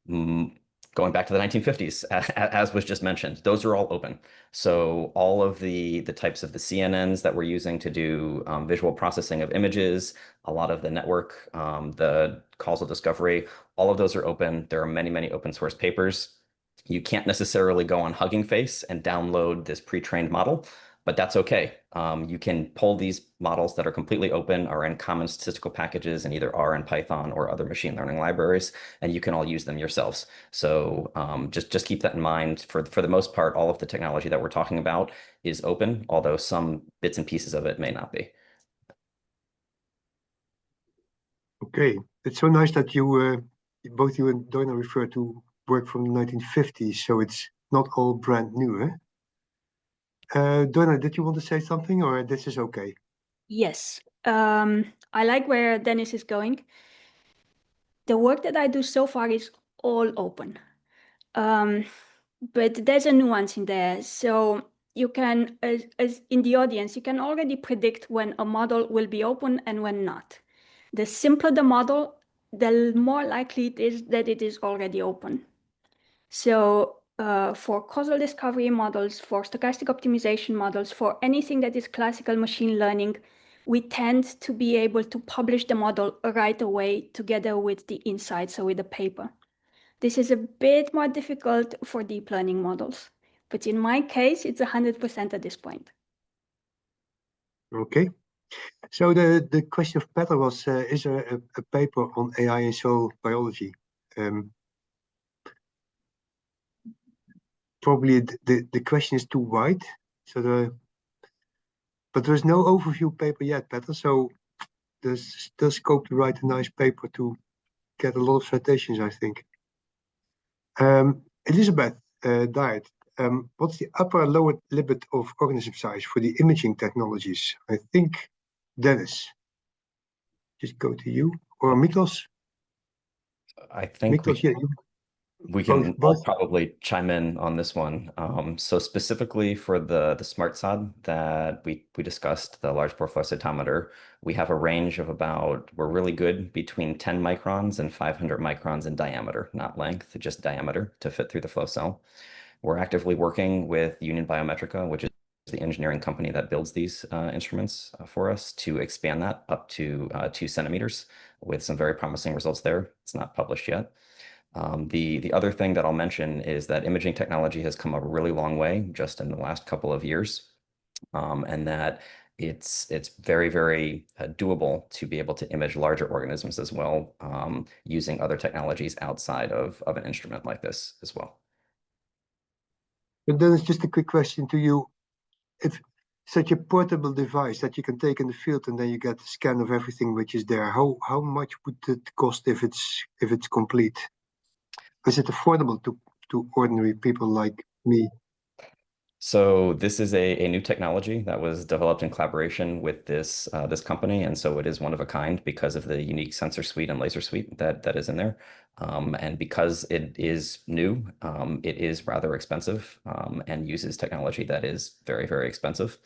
going back to the 1950s, as was just mentioned. Those are all open. So all of the types of the CNNs that we're using to do visual processing of images, a lot of the network, the causal discovery, all of those are open. There are many, many open source papers. You can't necessarily go on Hugging Face and download this pre-trained model, but that's okay. You can pull these models that are completely open, are in common statistical packages in either R and Python or other machine learning libraries, and you can all use them yourselves. So just keep that in mind. For the most part, all of the technology that we're talking about is open, although some bits and pieces of it may not be. Okay, it's so nice that you, both you and Doina refer to work from the 1950s, so it's not all brand new, eh? Doina, did you want to say something, or this is okay? Yes, I like where Denis is going. The work that I do so far is all open, but there's a nuance in there. So you can, as in the audience, you can already predict when a model will be open and when not. The simpler the model, the more likely it is that it is already open. So for causal discovery models, for stochastic optimization models, for anything that is classical machine learning, we tend to be able to publish the model right away together with the insights, so with the paper. This is a bit more difficult for deep learning models, but in my case, it's 100% at this point. Okay. So the question of Peter was, is there a paper on AI and soil biology? Probably the question is too wide. So but there's no overview paper yet, Peter. So there's still scope to write a nice paper to get a lot of citations, I think. Elizabeth Diet, what's the upper and lower limit of organism size for the imaging technologies? I think Denis, just go to you, or Miklós. I think Miklós, yeah, we can both. all probably chime in on this one. So specifically for the SmartSod that we discussed, the large pore flow cytometer, we have a range of about, we're really good between 10 microns and 500 microns in diameter, not length, just diameter to fit through the flow cell. We're actively working with Union Biometrica, which is the engineering company that builds these instruments for us, to expand that up to 2 centimeters with some very promising results there. It's not published yet. The other thing that I'll mention is that imaging technology has come a really long way just in the last couple of years, and that it's very, very doable to be able to image larger organisms as well, using other technologies outside of an instrument like this as well. And then it's just a quick question to you. If such a portable device that you can take in the field and then you get a scan of everything which is there, how much would it cost if it's complete? Is it affordable to ordinary people like me? So this is a new technology that was developed in collaboration with this company, and so it is one of a kind because of the unique sensor suite and laser suite that is in there, and because it is new, it is rather expensive and uses technology that is very, very expensive.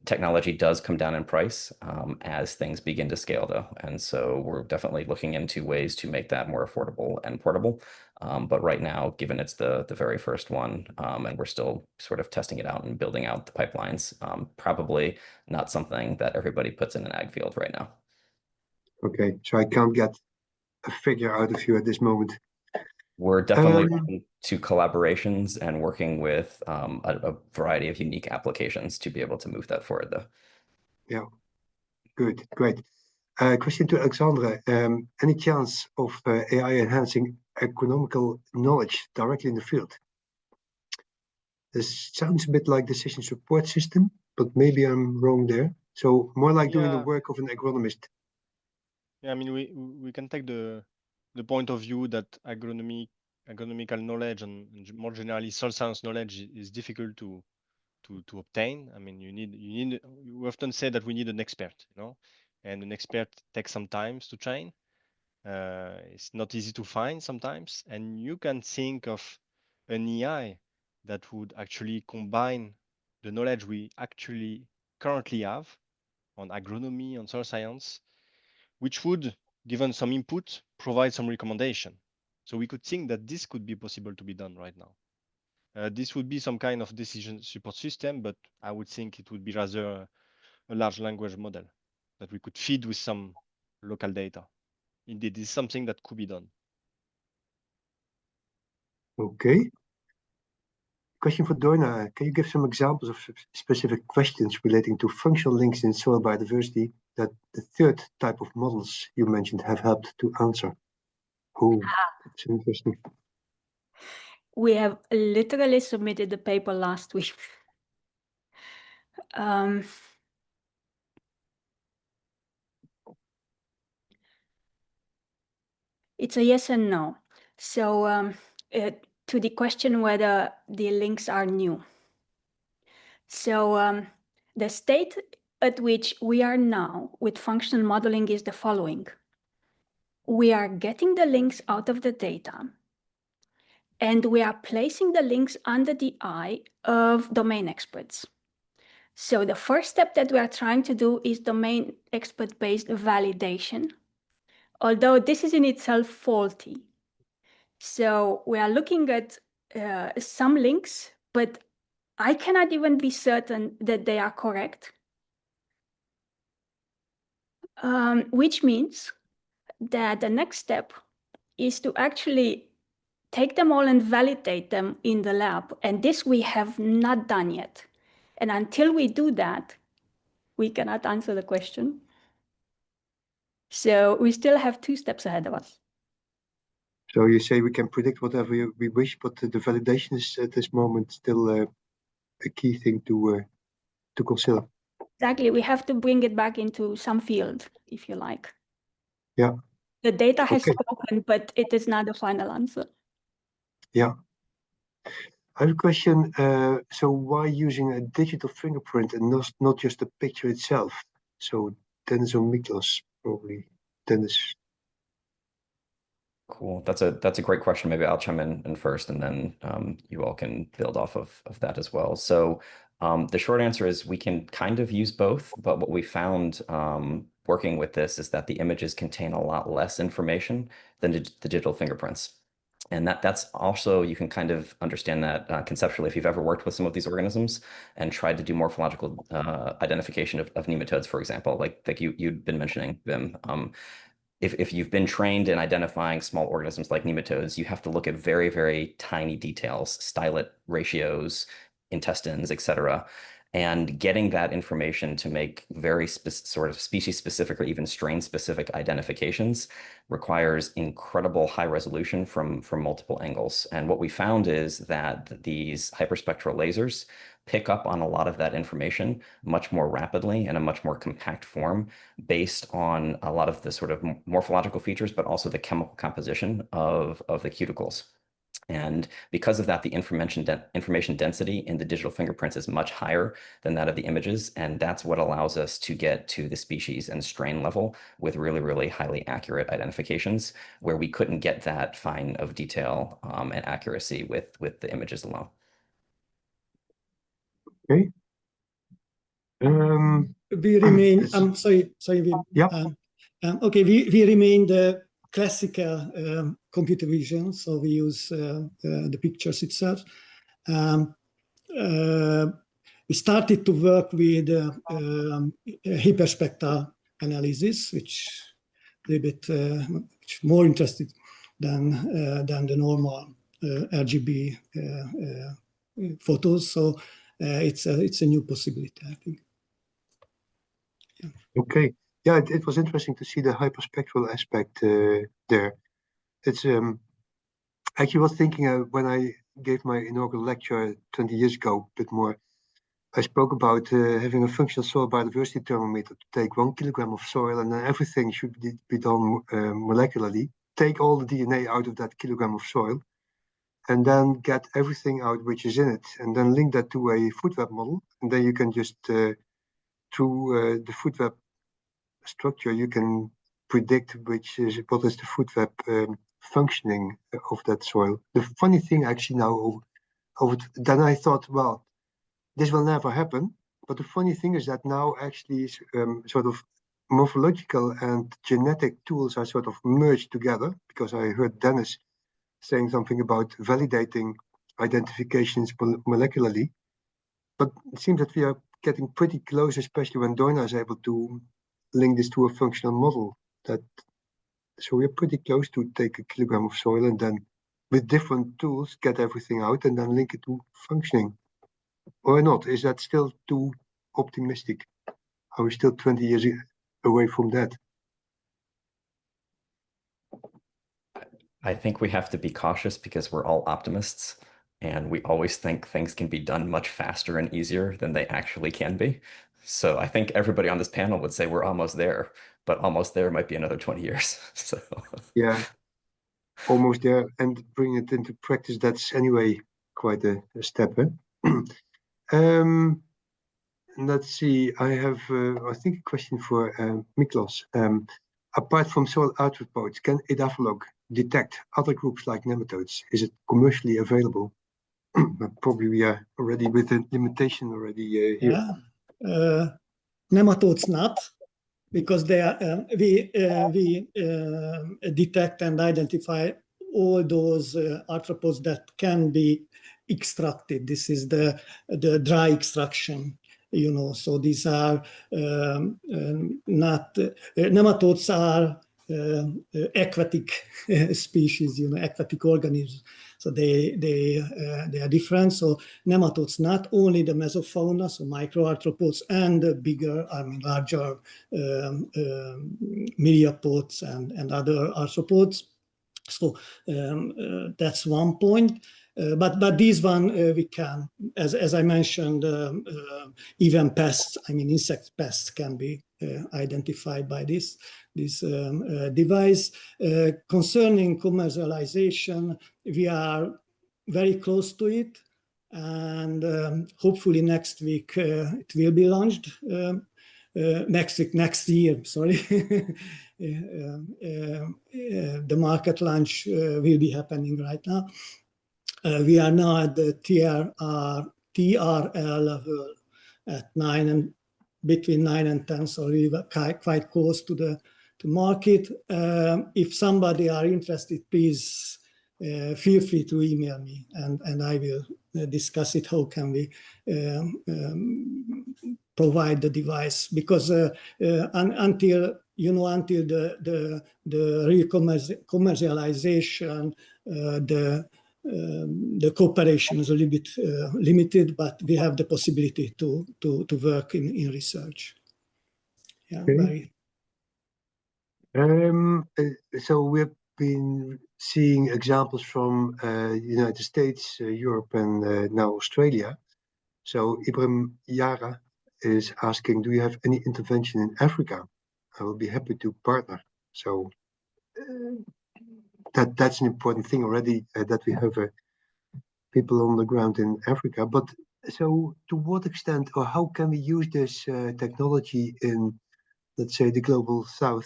Technology does come down in price as things begin to scale, though, and so we're definitely looking into ways to make that more affordable and portable. But right now, given it's the very first one, and we're still sort of testing it out and building out the pipelines, probably not something that everybody puts in an ag field right now. Okay, so I can't get a figure out of you at this moment. We're definitely open to collaborations and working with a variety of unique applications to be able to move that forward, though. Yeah, good, great. Question to Alexandre. Any chance of AI enhancing agronomical knowledge directly in the field? This sounds a bit like decision support system, but maybe I'm wrong there. So more like doing the work of an agronomist. Yeah, I mean, we can take the point of view that agronomical knowledge and more generally soil science knowledge is difficult to obtain. I mean, we often say that we need an expert, you know, and an expert takes some time to train. It's not easy to find sometimes, and you can think of an AI that would actually combine the knowledge we actually currently have on agronomy, on soil science, which would, given some input, provide some recommendation. So we could think that this could be possible to be done right now. This would be some kind of decision support system, but I would think it would be rather a large language model that we could feed with some local data. Indeed, this is something that could be done. Okay. Question for Doina. Can you give some examples of specific questions relating to functional links in soil biodiversity that the third type of models you mentioned have helped to answer? Oh, that's interesting. We have literally submitted the paper last week. It's a yes and no. So to the question whether the links are new. So the state at which we are now with functional modeling is the following. We are getting the links out of the data, and we are placing the links under the eye of domain experts. So the first step that we are trying to do is domain expert-based validation, although this is in itself faulty. So we are looking at some links, but I cannot even be certain that they are correct, which means that the next step is to actually take them all and validate them in the lab. And this we have not done yet. And until we do that, we cannot answer the question. So we still have 2 steps ahead of us. So you say we can predict whatever we wish, but the validation is at this moment still a key thing to consider. Exactly. We have to bring it back into some field, if you like. Yeah. The data has spoken, but it is not the final answer. Yeah. I have a question. So why using a digital fingerprint and not just a picture itself? So Denis or Miklós, probably. Denis. Cool. That's a great question. Maybe I'll chime in first, and then you all can build off of that as well. So the short answer is we can kind of use both, but what we found working with this is that the images contain a lot less information than the digital fingerprints. And that's also, you can kind of understand that conceptually if you've ever worked with some of these organisms and tried to do morphological identification of nematodes, for example, like you'd been mentioning them. If you've been trained in identifying small organisms like nematodes, you have to look at very, very tiny details, stylet ratios, intestines, etc. And getting that information to make very sort of species-specific or even strain-specific identifications requires incredible high resolution from multiple angles. And what we found is that these hyperspectral lasers pick up on a lot of that information much more rapidly in a much more compact form based on a lot of the sort of morphological features, but also the chemical composition of the cuticles. And because of that, the information density in the digital fingerprints is much higher than that of the images. And that's what allows us to get to the species and strain level with really, really highly accurate identifications where we couldn't get that fine of detail and accuracy with the images alone. Okay. We remain, I'm sorry. Yeah. Okay, we remain the classical computer vision, so we use the pictures itself. We started to work with hyperspectral analysis, which a little bit more interested than the normal RGB photos. So it's a new possibility, I think. Yeah. Okay. Yeah, it was interesting to see the hyperspectral aspect there. It's actually was thinking when I gave my inaugural lecture 20 years ago, a bit more. I spoke about having a functional soil biodiversity thermometer to take 1 kilogram of soil, and then everything should be done molecularly. Take all the DNA out of that kilogram of soil, and then get everything out which is in it, and then link that to a food web model. And then you can just, through the food web structure, you can predict what is the food web functioning of that soil. The funny thing actually now, then I thought, well, this will never happen. But the funny thing is that now actually sort of morphological and genetic tools are sort of merged together, because I heard Denis saying something about validating identifications molecularly. But it seems that we are getting pretty close, especially when Doina is able to link this to a functional model. So we're pretty close to take a kilogram of soil and then with different tools get everything out and then link it to functioning. Or not? Is that still too optimistic? Are we still 20 years away from that? I think we have to be cautious because we're all optimists and we always think things can be done much faster and easier than they actually can be. So I think everybody on this panel would say we're almost there, but almost there might be another 20 years. So yeah, almost there, and bring it into practice. That's anyway quite a step. Let's see. I have, I think, a question for Miklós. Apart from soil arthropods, can Edapholog detect other groups like nematodes? Is it commercially available? Probably we are already with a limitation already here. Yeah, nematodes not, because they are, we detect and identify all those arthropods that can be extracted. This is the dry extraction. You know, so these are not nematodes are aquatic species, you know, aquatic organisms. So they are different. So nematodes, not only the mesofauna, so microarthropods, and the bigger, I mean, larger myriapods and other arthropods. So that's one point. But this one we can, as I mentioned, even pests, I mean insect pests, can be identified by this device. Concerning commercialization, we are very close to it, and hopefully next week it will be launched. Next year, sorry. The market launch will be happening right now. We are now at the TRL level at between 9 and 10, so we were quite close to the market. If somebody are interested, please feel free to email me, and I will discuss it. How can we provide the device? Because until the real commercialization, the cooperation is a little bit limited, but we have the possibility to work in research. Yeah, okay. So we've been seeing examples from United States, Europe, and now Australia. So Ibrahim Yara is asking, do you have any intervention in Africa? I will be happy to partner. So that's an important thing already, that we have people on the ground in Africa. But so to what extent, or how can we use this technology in, let's say, the global south,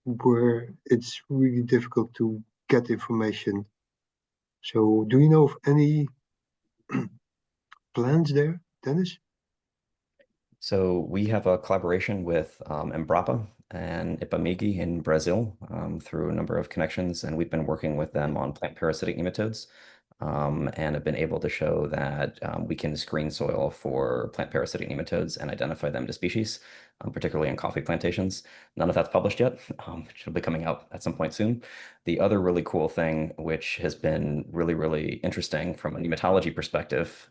where it's really difficult to get information? So do you know of any plans there, Denis? So we have a collaboration with Embrapa and Ipamigi in Brazil through a number of connections, and we've been working with them on plant parasitic nematodes. and have been able to show that we can screen soil for plant parasitic nematodes and identify them to species, particularly in coffee plantations. None of that's published yet. It should be coming out at some point soon. The other really cool thing, which has been really, really interesting from a nematology perspective,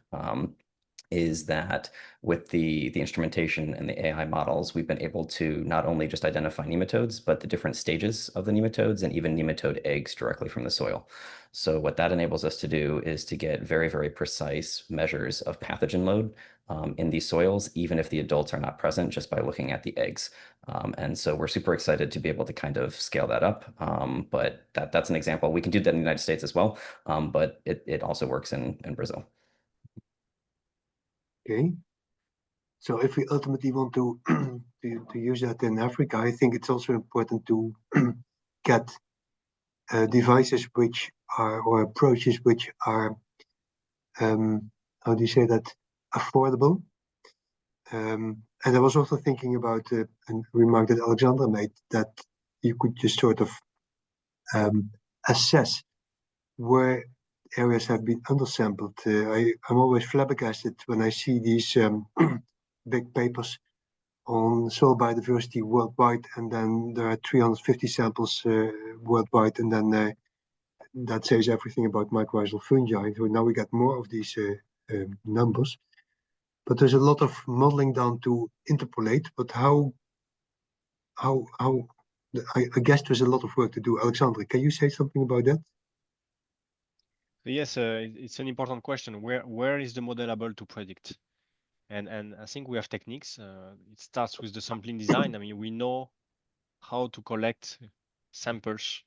is that with the instrumentation and the AI models, we've been able to not only just identify nematodes, but the different stages of the nematodes and even nematode eggs directly from the soil. So what that enables us to do is to get very, very precise measures of pathogen load in these soils, even if the adults are not present, just by looking at the eggs. And so we're super excited to be able to kind of scale that up. But that's an example. We can do that in the United States as well, but it also works in Brazil. Okay. So if we ultimately want to to use that in Africa, I think it's also important to get devices which are, or approaches which are, how do you say that, affordable. And I was also thinking about a remark that Alexandre made, that you could just sort of assess where areas have been undersampled. I'm always flabbergasted when I see these big papers on soil biodiversity worldwide, and then there are 350 samples worldwide, and then that says everything about mycorrhizal fungi. So now we get more of these numbers, but there's a lot of modeling done to interpolate. But I guess there's a lot of work to do. Alexandre, can you say something about that? Yes, it's an important question. Where is the model able to predict? And I think we have techniques. It starts with the sampling design. I mean, we know how to collect samples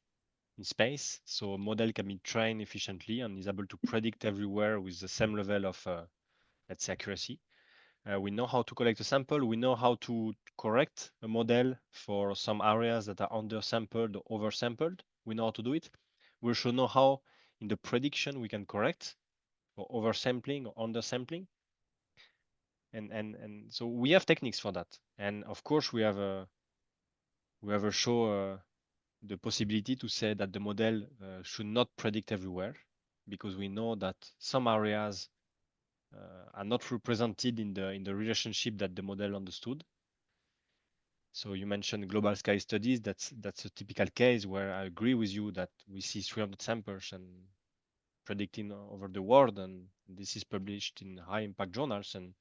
in space, so a model can be trained efficiently and is able to predict everywhere with the same level of, let's say, accuracy. We know how to collect a sample. We know how to correct a model for some areas that are undersampled or oversampled. We know how to do it. We also know how in the prediction we can correct for oversampling or undersampling. And so we have techniques for that. And of course, we have show the possibility to say that the model should not predict everywhere, because we know that some areas are not represented in the relationship that the model understood. So you mentioned global sky studies. That's a typical case where I agree with you that we see 300 samples and predicting over the world, and this is published in high impact journals. And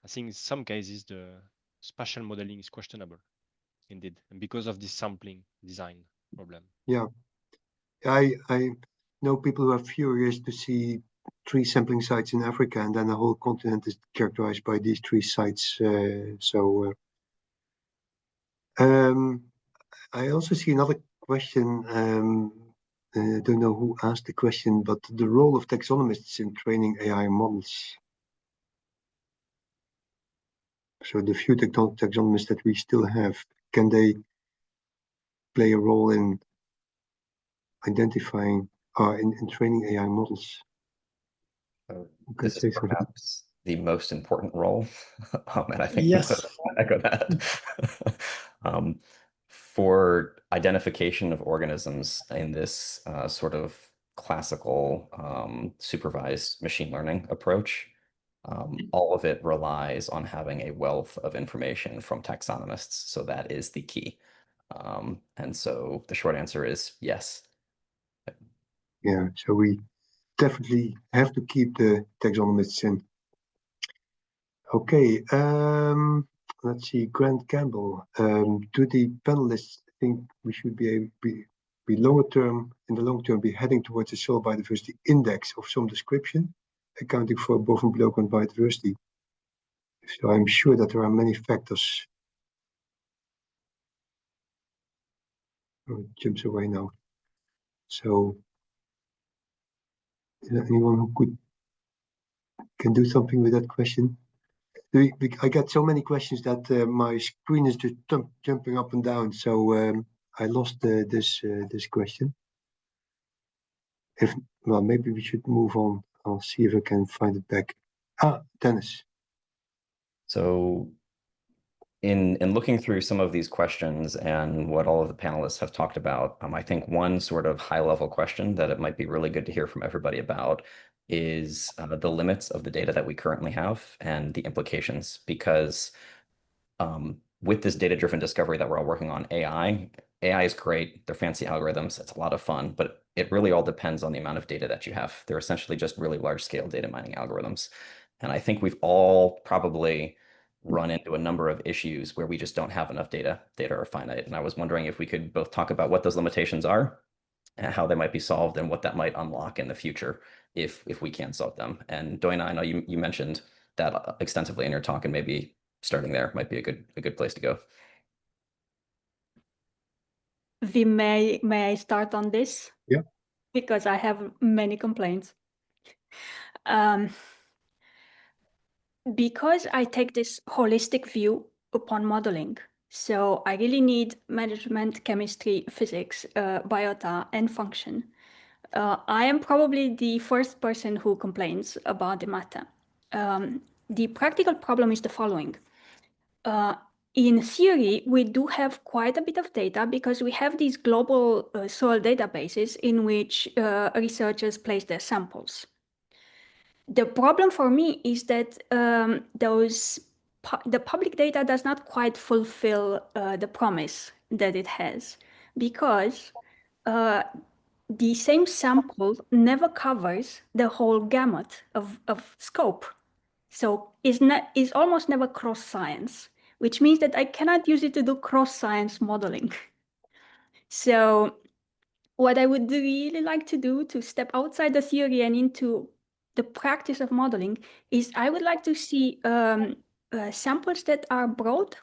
I think in some cases the spatial modeling is questionable, indeed, and because of this sampling design problem. Yeah, I know people who are furious to see 3 sampling sites in Africa, and then the whole continent is characterized by these 3 sites. I also see another question. I don't know who asked the question, but the role of taxonomists in training AI models. So the few taxonomists that we still have, can they play a role in identifying or in training AI models? This is perhaps the most important role, and I think Yes. Miklós will echo that. For identification of organisms in this sort of classical supervised machine learning approach, all of it relies on having a wealth of information from taxonomists. So that is the key. And so the short answer is yes. Yeah, so we definitely have to keep the taxonomists in. Okay, let's see, Grant Campbell. Do the panelists think we should be longer term, in the long term, be heading towards a soil biodiversity index of some description, accounting for above and below ground biodiversity? So I'm sure that there are many factors. Oh, it jumps away now. So is there anyone who can do something with that question? I get so many questions that my screen is just jumping up and down. So I lost this question. Well, maybe we should move on. I'll see if I can find it back. Denis. So in looking through some of these questions and what all of the panelists have talked about, I think one sort of high-level question that it might be really good to hear from everybody about is the limits of the data that we currently have and the implications. Because with this data-driven discovery that we're all working on, AI is great. They're fancy algorithms. It's a lot of fun, but it really all depends on the amount of data that you have. They're essentially just really large-scale data mining algorithms. And I think we've all probably run into a number of issues where we just don't have enough data. Data are finite. And I was wondering if we could both talk about what those limitations are and how they might be solved and what that might unlock in the future if we can solve them. And Doina, I know you mentioned that extensively in your talk, and maybe starting there might be a good place to go. May I start on this? Yeah. Because I have many complaints. Because I take this holistic view upon modeling, so I really need management, chemistry, physics, biota, and function. I am probably the first person who complains about the matter. The practical problem is the following. In theory, we do have quite a bit of data because we have these global soil databases in which researchers place their samples. The problem for me is that the public data does not quite fulfill the promise that it has, because the same sample never covers the whole gamut of scope. So it's almost never cross science, which means that I cannot use it to do cross science modeling. So what I would really like to do to step outside the theory and into the practice of modeling is I would like to see samples that are broad,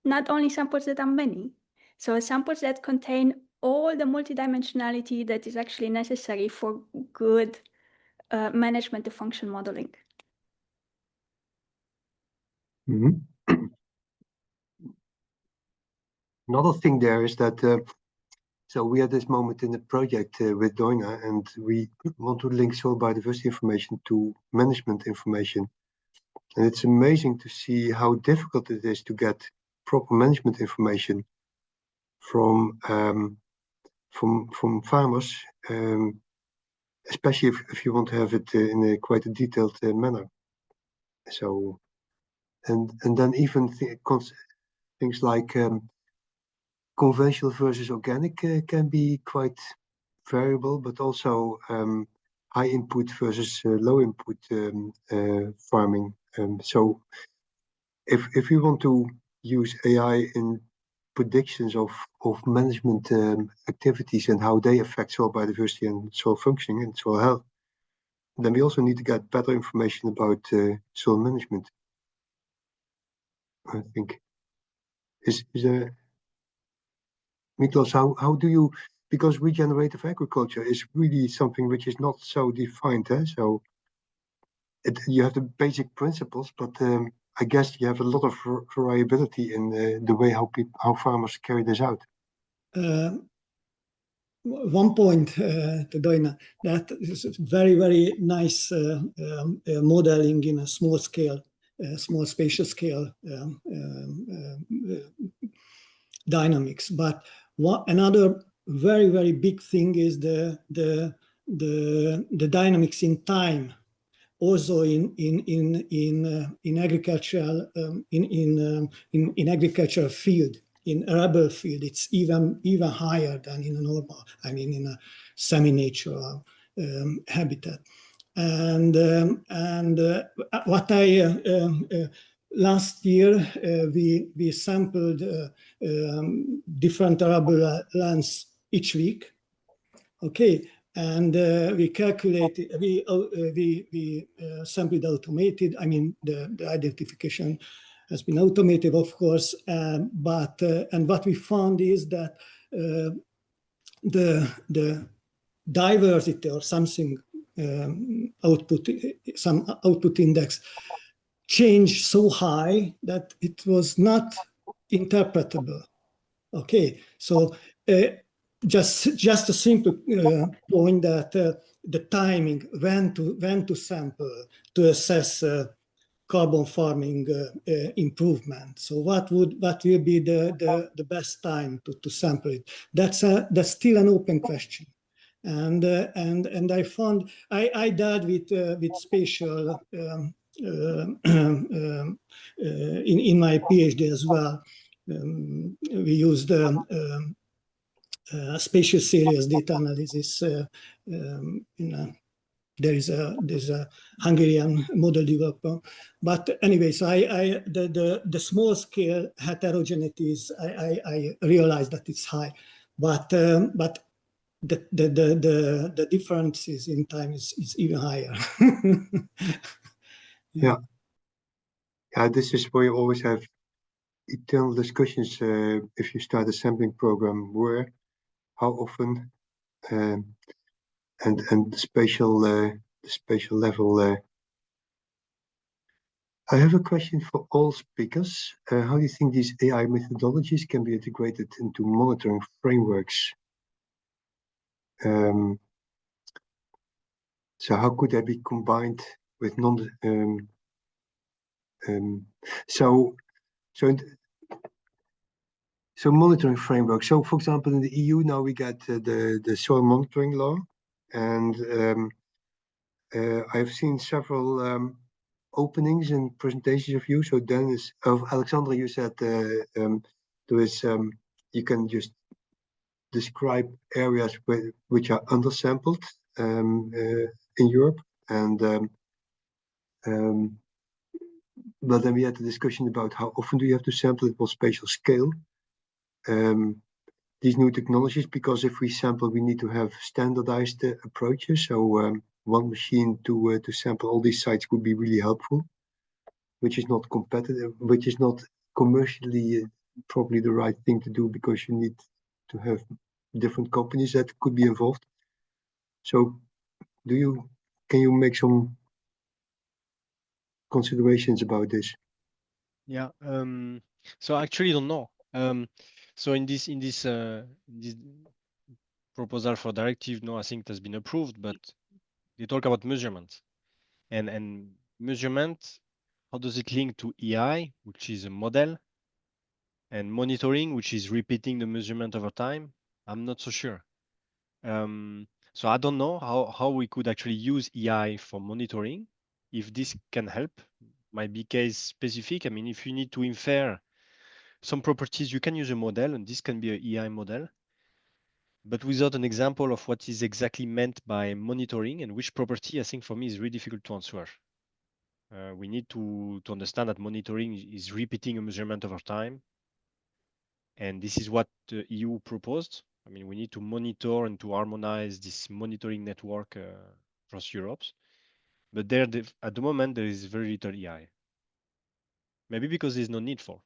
not only samples that are many. So samples that contain all the multidimensionality that is actually necessary for good management of function modeling. Mm-hmm. Another thing there is that so we are at this moment in the project with Doina, and we want to link soil biodiversity information to management information. And it's amazing to see how difficult it is to get proper management information from farmers, especially if you want to have it in a quite a detailed manner. So, and then even things like conventional versus organic can be quite variable, but also high input versus low input farming. So if we want to use AI in predictions of management activities and how they affect soil biodiversity and soil functioning and soil health, then we also need to get better information about soil management. I think is Miklós, how do you, because regenerative agriculture is really something which is not so defined, so you have the basic principles, but I guess you have a lot of variability in the way how farmers carry this out. One point to Doina, that is very, very nice modeling in a small scale, small spatial scale dynamics. But another very, very big thing is the dynamics in time. Also in agricultural in agricultural field, in arable field, it's even higher than in a normal, I mean, in a semi-natural habitat. And what I last year we sampled different arable lands each week. Okay. And we calculated, we sampled automated, I mean, the identification has been automated, of course, but, and what we found is that the diversity or something, some output index changed so high that it was not interpretable. Okay, so just a simple point that the timing when to sample to assess carbon farming improvement. So what will be the best time to sample it? That's still an open question. And I found I dealt with spatial in my PhD as well. We used spatial series data analysis. There's a Hungarian model developer, but anyway, so the small scale heterogeneity I realized that it's high, but the differences in time is even higher. Yeah. This is where you always have eternal discussions if you start a sampling program, where, how often, and the spatial level. I have a question for all speakers. How do you think these AI methodologies can be integrated into monitoring frameworks? So how could they be combined with so monitoring framework. So for example, in the EU now we got the soil monitoring law, and I've seen several openings and presentations of you. So Denis, of Alexandre, you said there is you can just describe areas which are undersampled in Europe, and but then we had the discussion about how often do you have to sample it on spatial scale. These new technologies, because if we sample, we need to have standardized approaches. So one machine to sample all these sites would be really helpful, which is not competitive, which is not commercially probably the right thing to do, because you need to have different companies that could be involved. So can you make some considerations about this? Yeah. So I actually don't know. So in this proposal for directive, no, I think it has been approved, but they talk about measurement and measurement. How does it link to EI, which is a model, and monitoring, which is repeating the measurement over time? I'm not so sure. So I don't know how we could actually use EI for monitoring. If this can help, might be case specific. I mean, if you need to infer some properties, you can use a model, and this can be an EI model. But without an example of what is exactly meant by monitoring and which property, I think for me is really difficult to answer. We need to understand that monitoring is repeating a measurement over time. And this is what the EU proposed. I mean, we need to monitor and to harmonize this monitoring network across Europe. But there, at the moment, there is very little EI. Maybe because there's no need for.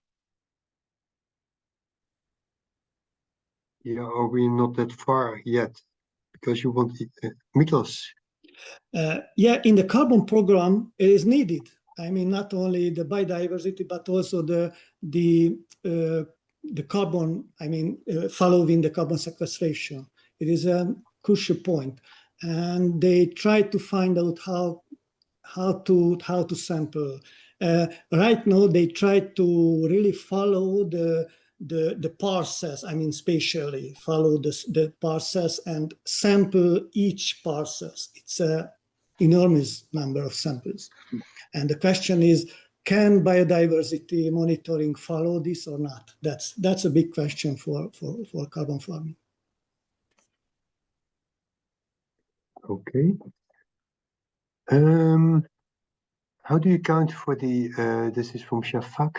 Yeah, are we not that far yet? Because you want Miklós. Yeah, in the carbon program, it is needed. I mean, not only the biodiversity, but also the carbon. I mean, following the carbon sequestration. It is a crucial point, and they try to find out how to sample. Right now, they try to really follow the parcels. I mean, spatially follow the parcels and sample each parcels. It's a enormous number of samples, and the question is, can biodiversity monitoring follow this or not? That's a big question for carbon farming. Okay. How do you account for the? This is from Shafak.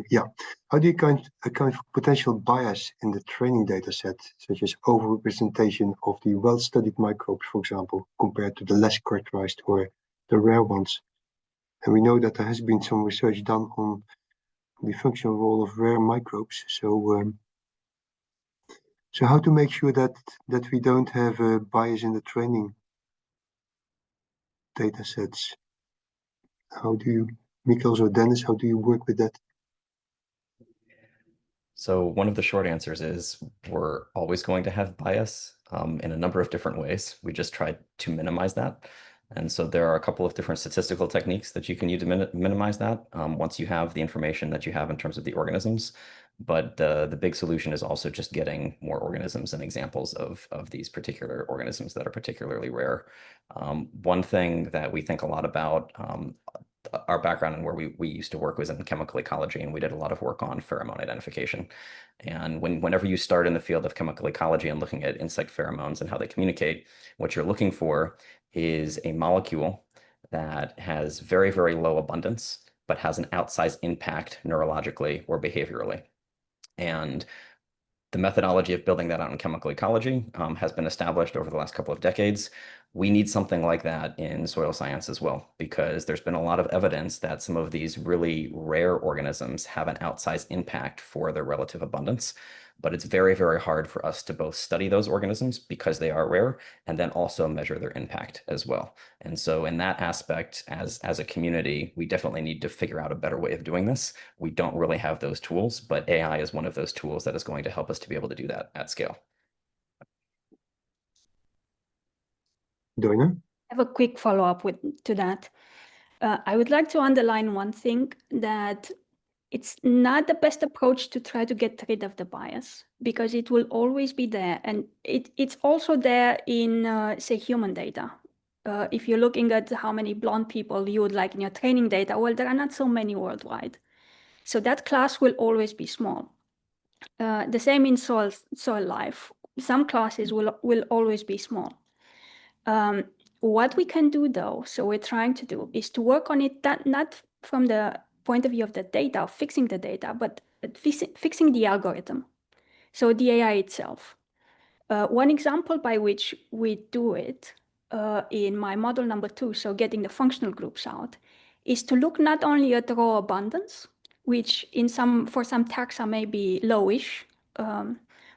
Yeah. How do you account for potential bias in the training data set, such as overrepresentation of the well-studied microbes, for example, compared to the less characterized or the rare ones? And we know that there has been some research done on the functional role of rare microbes. So, so how to make sure that we don't have a bias in the training data sets? How do you, Miklós or Denis, how do you work with that? So one of the short answers is we're always going to have bias in a number of different ways. We just try to minimize that. And so there are a couple of different statistical techniques that you can use to minimize that once you have the information that you have in terms of the organisms. But the big solution is also just getting more organisms and examples of these particular organisms that are particularly rare. One thing that we think a lot about, our background and where we used to work was in chemical ecology, and we did a lot of work on pheromone identification. And whenever you start in the field of chemical ecology and looking at insect pheromones and how they communicate, what you're looking for is a molecule that has very, very low abundance, but has an outsized impact neurologically or behaviorally. And the methodology of building that out in chemical ecology has been established over the last couple of decades. We need something like that in soil science as well, because there's been a lot of evidence that some of these really rare organisms have an outsized impact for their relative abundance. But it's very, very hard for us to both study those organisms because they are rare and then also measure their impact as well. And so in that aspect, as a community, we definitely need to figure out a better way of doing this. We don't really have those tools, but AI is one of those tools that is going to help us to be able to do that at scale. Doina? I have a quick follow-up to that. I would like to underline one thing, that it's not the best approach to try to get rid of the bias, because it will always be there. And it's also there in, say, human data. If you're looking at how many blonde people you would like in your training data, well, there are not so many worldwide. So that class will always be small. The same in soil life. Some classes will always be small. What we can do, though, so we're trying to do, is to work on it, not from the point of view of the data, of fixing the data, but fixing the algorithm, so the AI itself. One example by which we do it in my model number 2, so getting the functional groups out, is to look not only at raw abundance, which for some taxa may be lowish,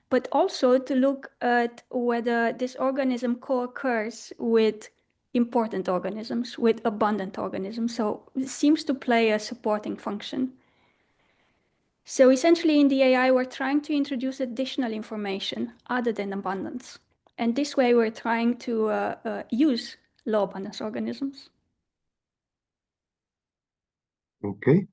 but also to look at whether this organism co-occurs with important organisms, with abundant organisms. So it seems to play a supporting function. So essentially in the AI, we're trying to introduce additional information other than abundance. And this way we're trying to use low abundance organisms. Okay.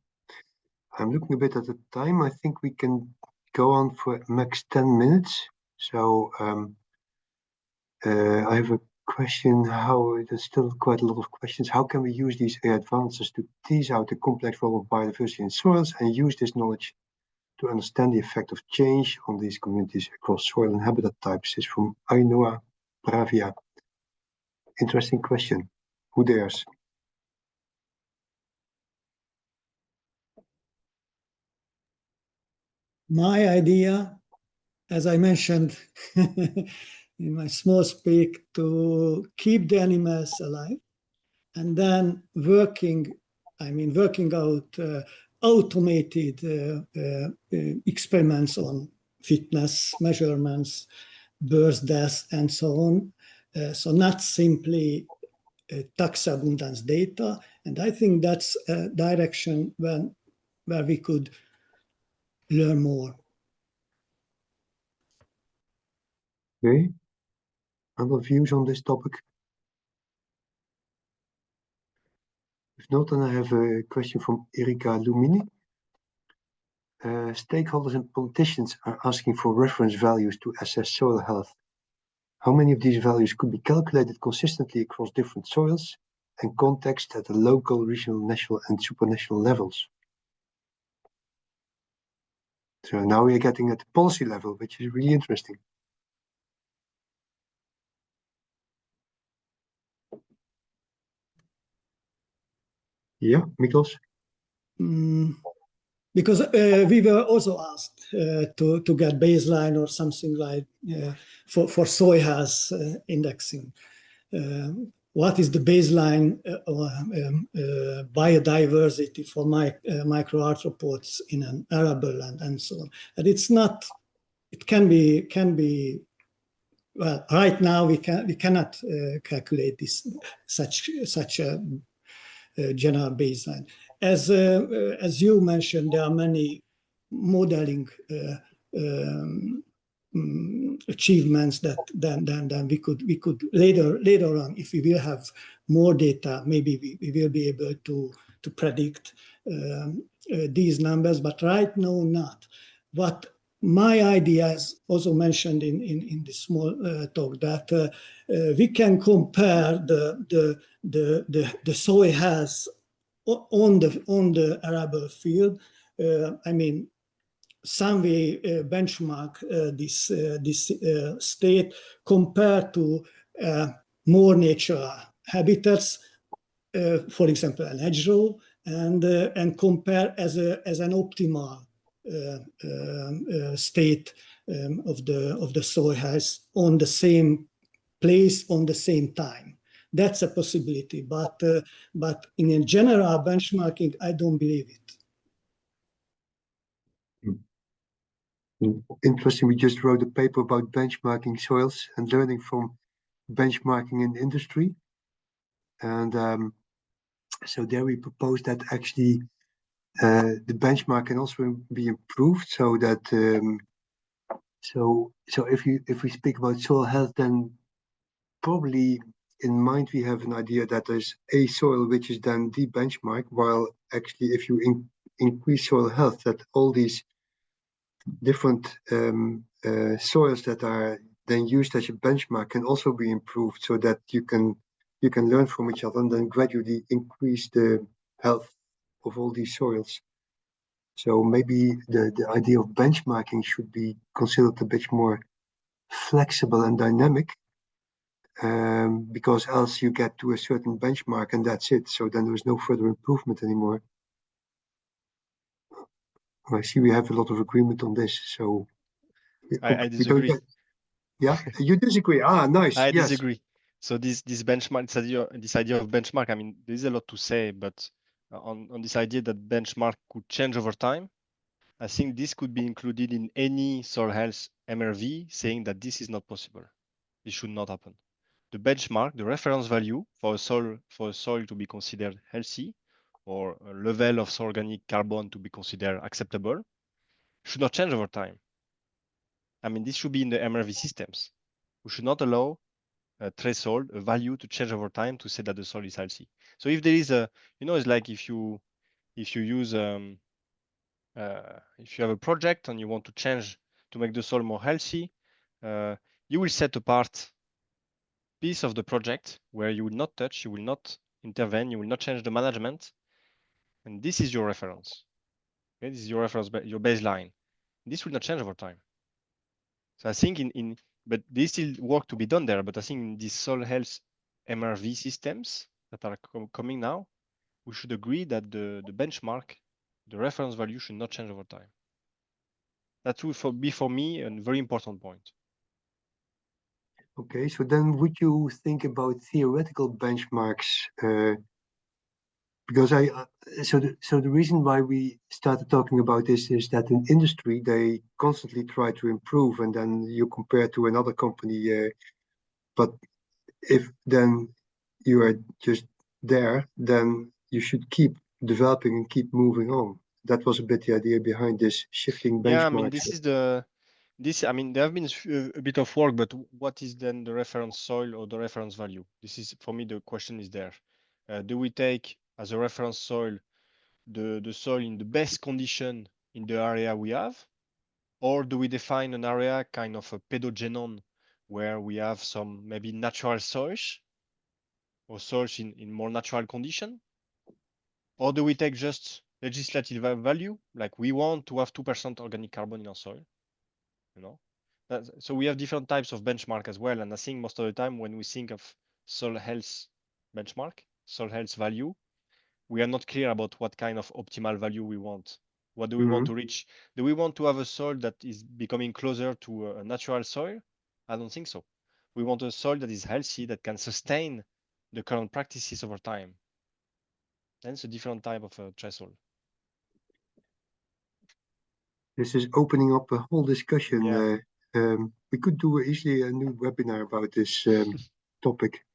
I'm looking a bit at the time. I think we can go on for max 10 minutes. So I have a question, there's still quite a lot of questions. How can we use these AI advances to tease out the complex role of biodiversity in soils and use this knowledge to understand the effect of change on these communities across soil and habitat types? Is from Ainhoa Bravia. Interesting question. Who dares? My idea, as I mentioned in my small speak, to keep the animals alive and then working out automated experiments on fitness measurements, birth deaths, and so on. So not simply taxa abundance data. And I think that's a direction where we could learn more. Okay. Other views on this topic? If not, then I have a question from Erika Lumini. Stakeholders and politicians are asking for reference values to assess soil health. How many of these values could be calculated consistently across different soils and contexts at the local, regional, national, and supranational levels? So now we are getting at the policy level, which is really interesting. Yeah, Miklós? Because we were also asked to get baseline or something like for soil health indexing. What is the baseline biodiversity for microarthropods in an arable land and so on? And it's not. It can be. Well, right now we cannot calculate such a general baseline. As you mentioned, there are many modeling achievements that then we could later on, if we will have more data, maybe we will be able to predict these numbers, but right now not. What my idea is also mentioned in this small talk, that we can compare the soil health on the arable field. I mean, some way benchmark this state compared to more natural habitats, for example, a hedgerow, and compare as an optimal state of the soil health on the same place on the same time. That's a possibility, but in a general benchmarking, I don't believe it. Interesting. We just wrote a paper about benchmarking soils and learning from benchmarking in industry. And so there we propose that actually the benchmark can also be improved, so that so if we speak about soil health, then probably in mind we have an idea that there's a soil which is then the benchmark, while actually if you increase soil health, that all these different soils that are then used as a benchmark can also be improved, so that you can learn from each other and then gradually increase the health of all these soils. So maybe the idea of benchmarking should be considered a bit more flexible and dynamic, because else you get to a certain benchmark and that's it. So then there's no further improvement anymore. I see we have a lot of agreement on this. So I disagree. Yeah, you disagree. Ah, nice. I yes. disagree. So this benchmark, this idea of benchmark, I mean, there's a lot to say, but on this idea that benchmark could change over time, I think this could be included in any soil health MRV, saying that this is not possible. This should not happen. The benchmark, the reference value for a soil to be considered healthy, or a level of organic carbon to be considered acceptable, should not change over time. I mean, this should be in the MRV systems. We should not allow a threshold, a value to change over time to say that the soil is healthy. So if there is a, it's like if you use if you have a project and you want to change to make the soil more healthy, you will set apart piece of the project where you will not touch, you will not intervene, you will not change the management, and this is your reference. Okay? This is your reference, your baseline. This will not change over time. So I think but there's still work to be done there. But I think in these soil health MRV systems that are coming now, we should agree that the benchmark, the reference value, should not change over time. That would be for me a very important point. Okay, so then would you think about theoretical benchmarks? Because so the reason why we started talking about this is that in industry they constantly try to improve, and then you compare to another company. But if then you are just there, then you should keep developing and keep moving on. That was a bit the idea behind this shifting benchmarks. Yeah, I mean, I mean, there have been a bit of work, but what is then the reference soil or the reference value? This is, for me, the question is there. Do we take as a reference soil the soil in the best condition in the area we have? Or do we define an area kind of a pedogenon where we have some maybe natural soils or soils in more natural condition? Or do we take just legislative value, like we want to have 2% organic carbon in our soil? So we have different types of benchmark as well. And I think most of the time when we think of soil health benchmark, soil health value, we are not clear about what kind of optimal value we want. What do we want to reach? Do we want to have a soil that is becoming closer to a natural soil? I don't think so. We want a soil that is healthy, that can sustain the current practices over time. Then it's a different type of threshold. This is opening up a whole discussion. Yeah. We could do easily a new webinar about this topic.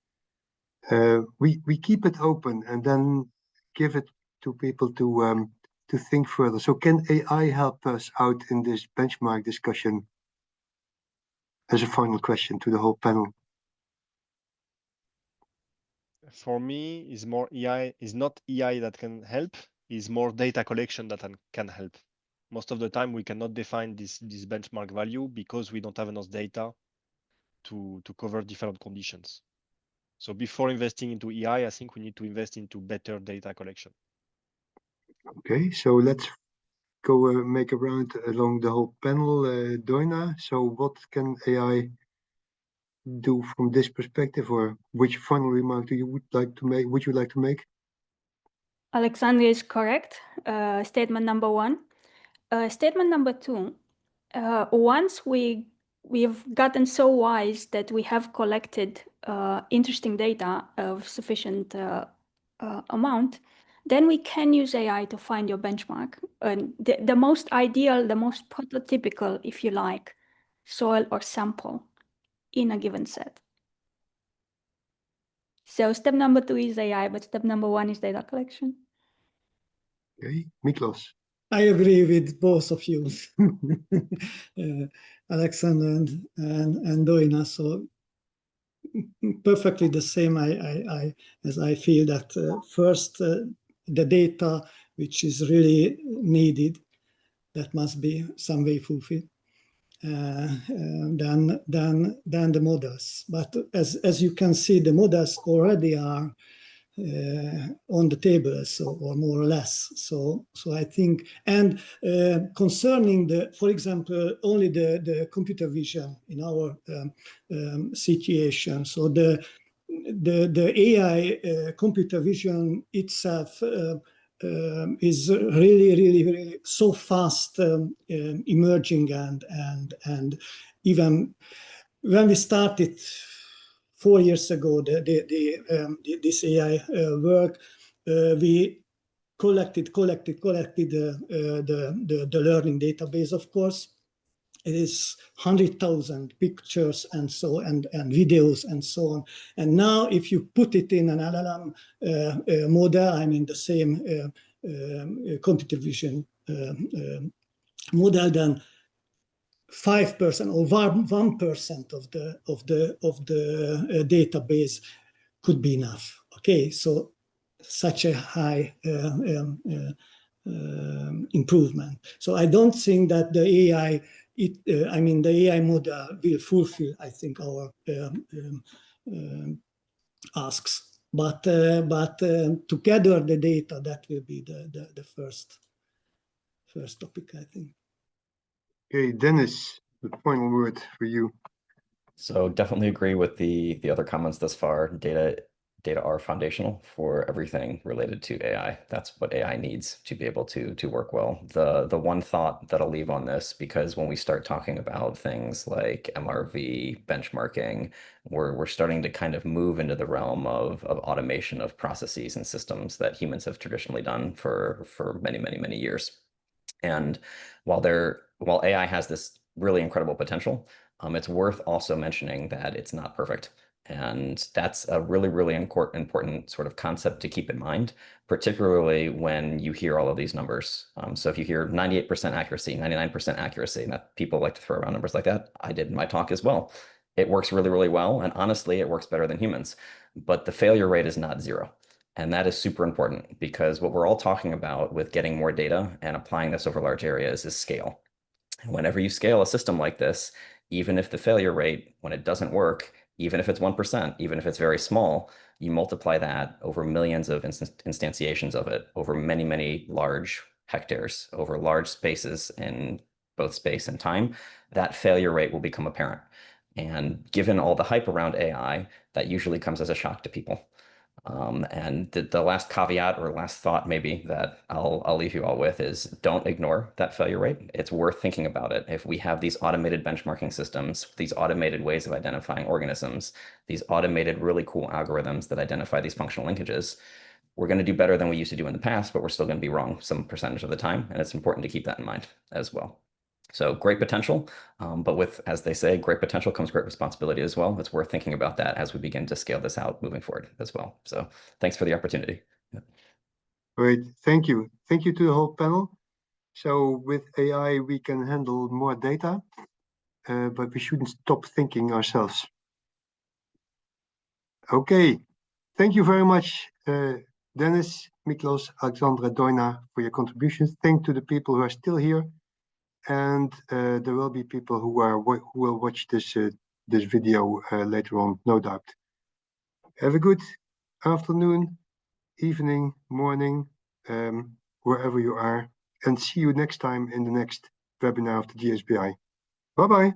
We keep it open and then give it to people to think further. So can AI help us out in this benchmark discussion? as a final question to the whole panel? For me, is more EI is not EI that can help, is more data collection that can help. Most of the time, we cannot define this benchmark value because we don't have enough data to cover different conditions. So before investing into EI, I think we need to invest into better data collection. Okay, so let's go make a round along the whole panel. Doina, so what can AI do from this perspective, or which final remark would you like to make? Alexandre is correct. Statement number one. Statement number two. Once we've gotten so wise that we have collected interesting data of sufficient amount, then we can use AI to find your benchmark. And the most ideal, the most prototypical, if you like, soil or sample in a given set. So step number two is AI, but step number one is data collection. Okay, Miklós. I agree with both of you, Alexandre and Doina. So perfectly the same. As I feel that first the data which is really needed, that must be some way fulfilled. Then the models. But as you can see, the models already are on the table, so, or more or less. So I think, and concerning for example, only the computer vision in our situation. So the AI computer vision itself is really so fast emerging, and even when we started 4 years ago, this AI work, we collected the learning database, of course. It is 100,000 pictures and so and videos and so on. And now, if you put it in an LLM model, I mean the same computer vision model, then 5% or 1% of the database could be enough. Okay, so such a high improvement. So I don't think that the AI, the AI model will fulfill, I think, our asks. But to gather the data, that will be the first topic, I think. Okay, Denis, the final word for you. So definitely agree with the other comments thus far. Data are foundational for everything related to AI. That's what AI needs to be able to work well. The one thought that I'll leave on this, because when we start talking about things like MRV, benchmarking, we're starting to kind of move into the realm of automation of processes and systems that humans have traditionally done for many years. And while AI has this really incredible potential, it's worth also mentioning that it's not perfect. And that's a really important sort of concept to keep in mind, particularly when you hear all of these numbers. So if you hear 98% accuracy, 99% accuracy, and that people like to throw around numbers like that, I did in my talk as well. It works really well, and honestly, it works better than humans. But the failure rate is not zero. And that is super important, because what we're all talking about with getting more data and applying this over large areas is scale. And whenever you scale a system like this, even if the failure rate, when it doesn't work, even if it's 1%, even if it's very small, you multiply that over millions of instantiations of it, over many large hectares, over large spaces in both space and time, that failure rate will become apparent. And given all the hype around AI, that usually comes as a shock to people. And the last caveat or last thought maybe that I'll leave you all with is don't ignore that failure rate. It's worth thinking about it. If we have these automated benchmarking systems, these automated ways of identifying organisms, these automated really cool algorithms that identify these functional linkages, we're going to do better than we used to do in the past, but we're still going to be wrong some percentage of the time. And it's important to keep that in mind as well. So great potential, but with, as they say, great potential comes great responsibility as well. It's worth thinking about that as we begin to scale this out moving forward as well. So thanks for the opportunity. Great, thank you. Thank you to the whole panel. So with AI, we can handle more data. but we shouldn't stop thinking ourselves. Okay, thank you very much, Denis, Miklós, Alexandre, Doina, for your contributions. Thank to the people who are still here, and there will be people who will watch this this video later on, no doubt. Have a good afternoon, evening, morning, wherever you are, and see you next time in the next webinar of the GSBI. Bye-bye.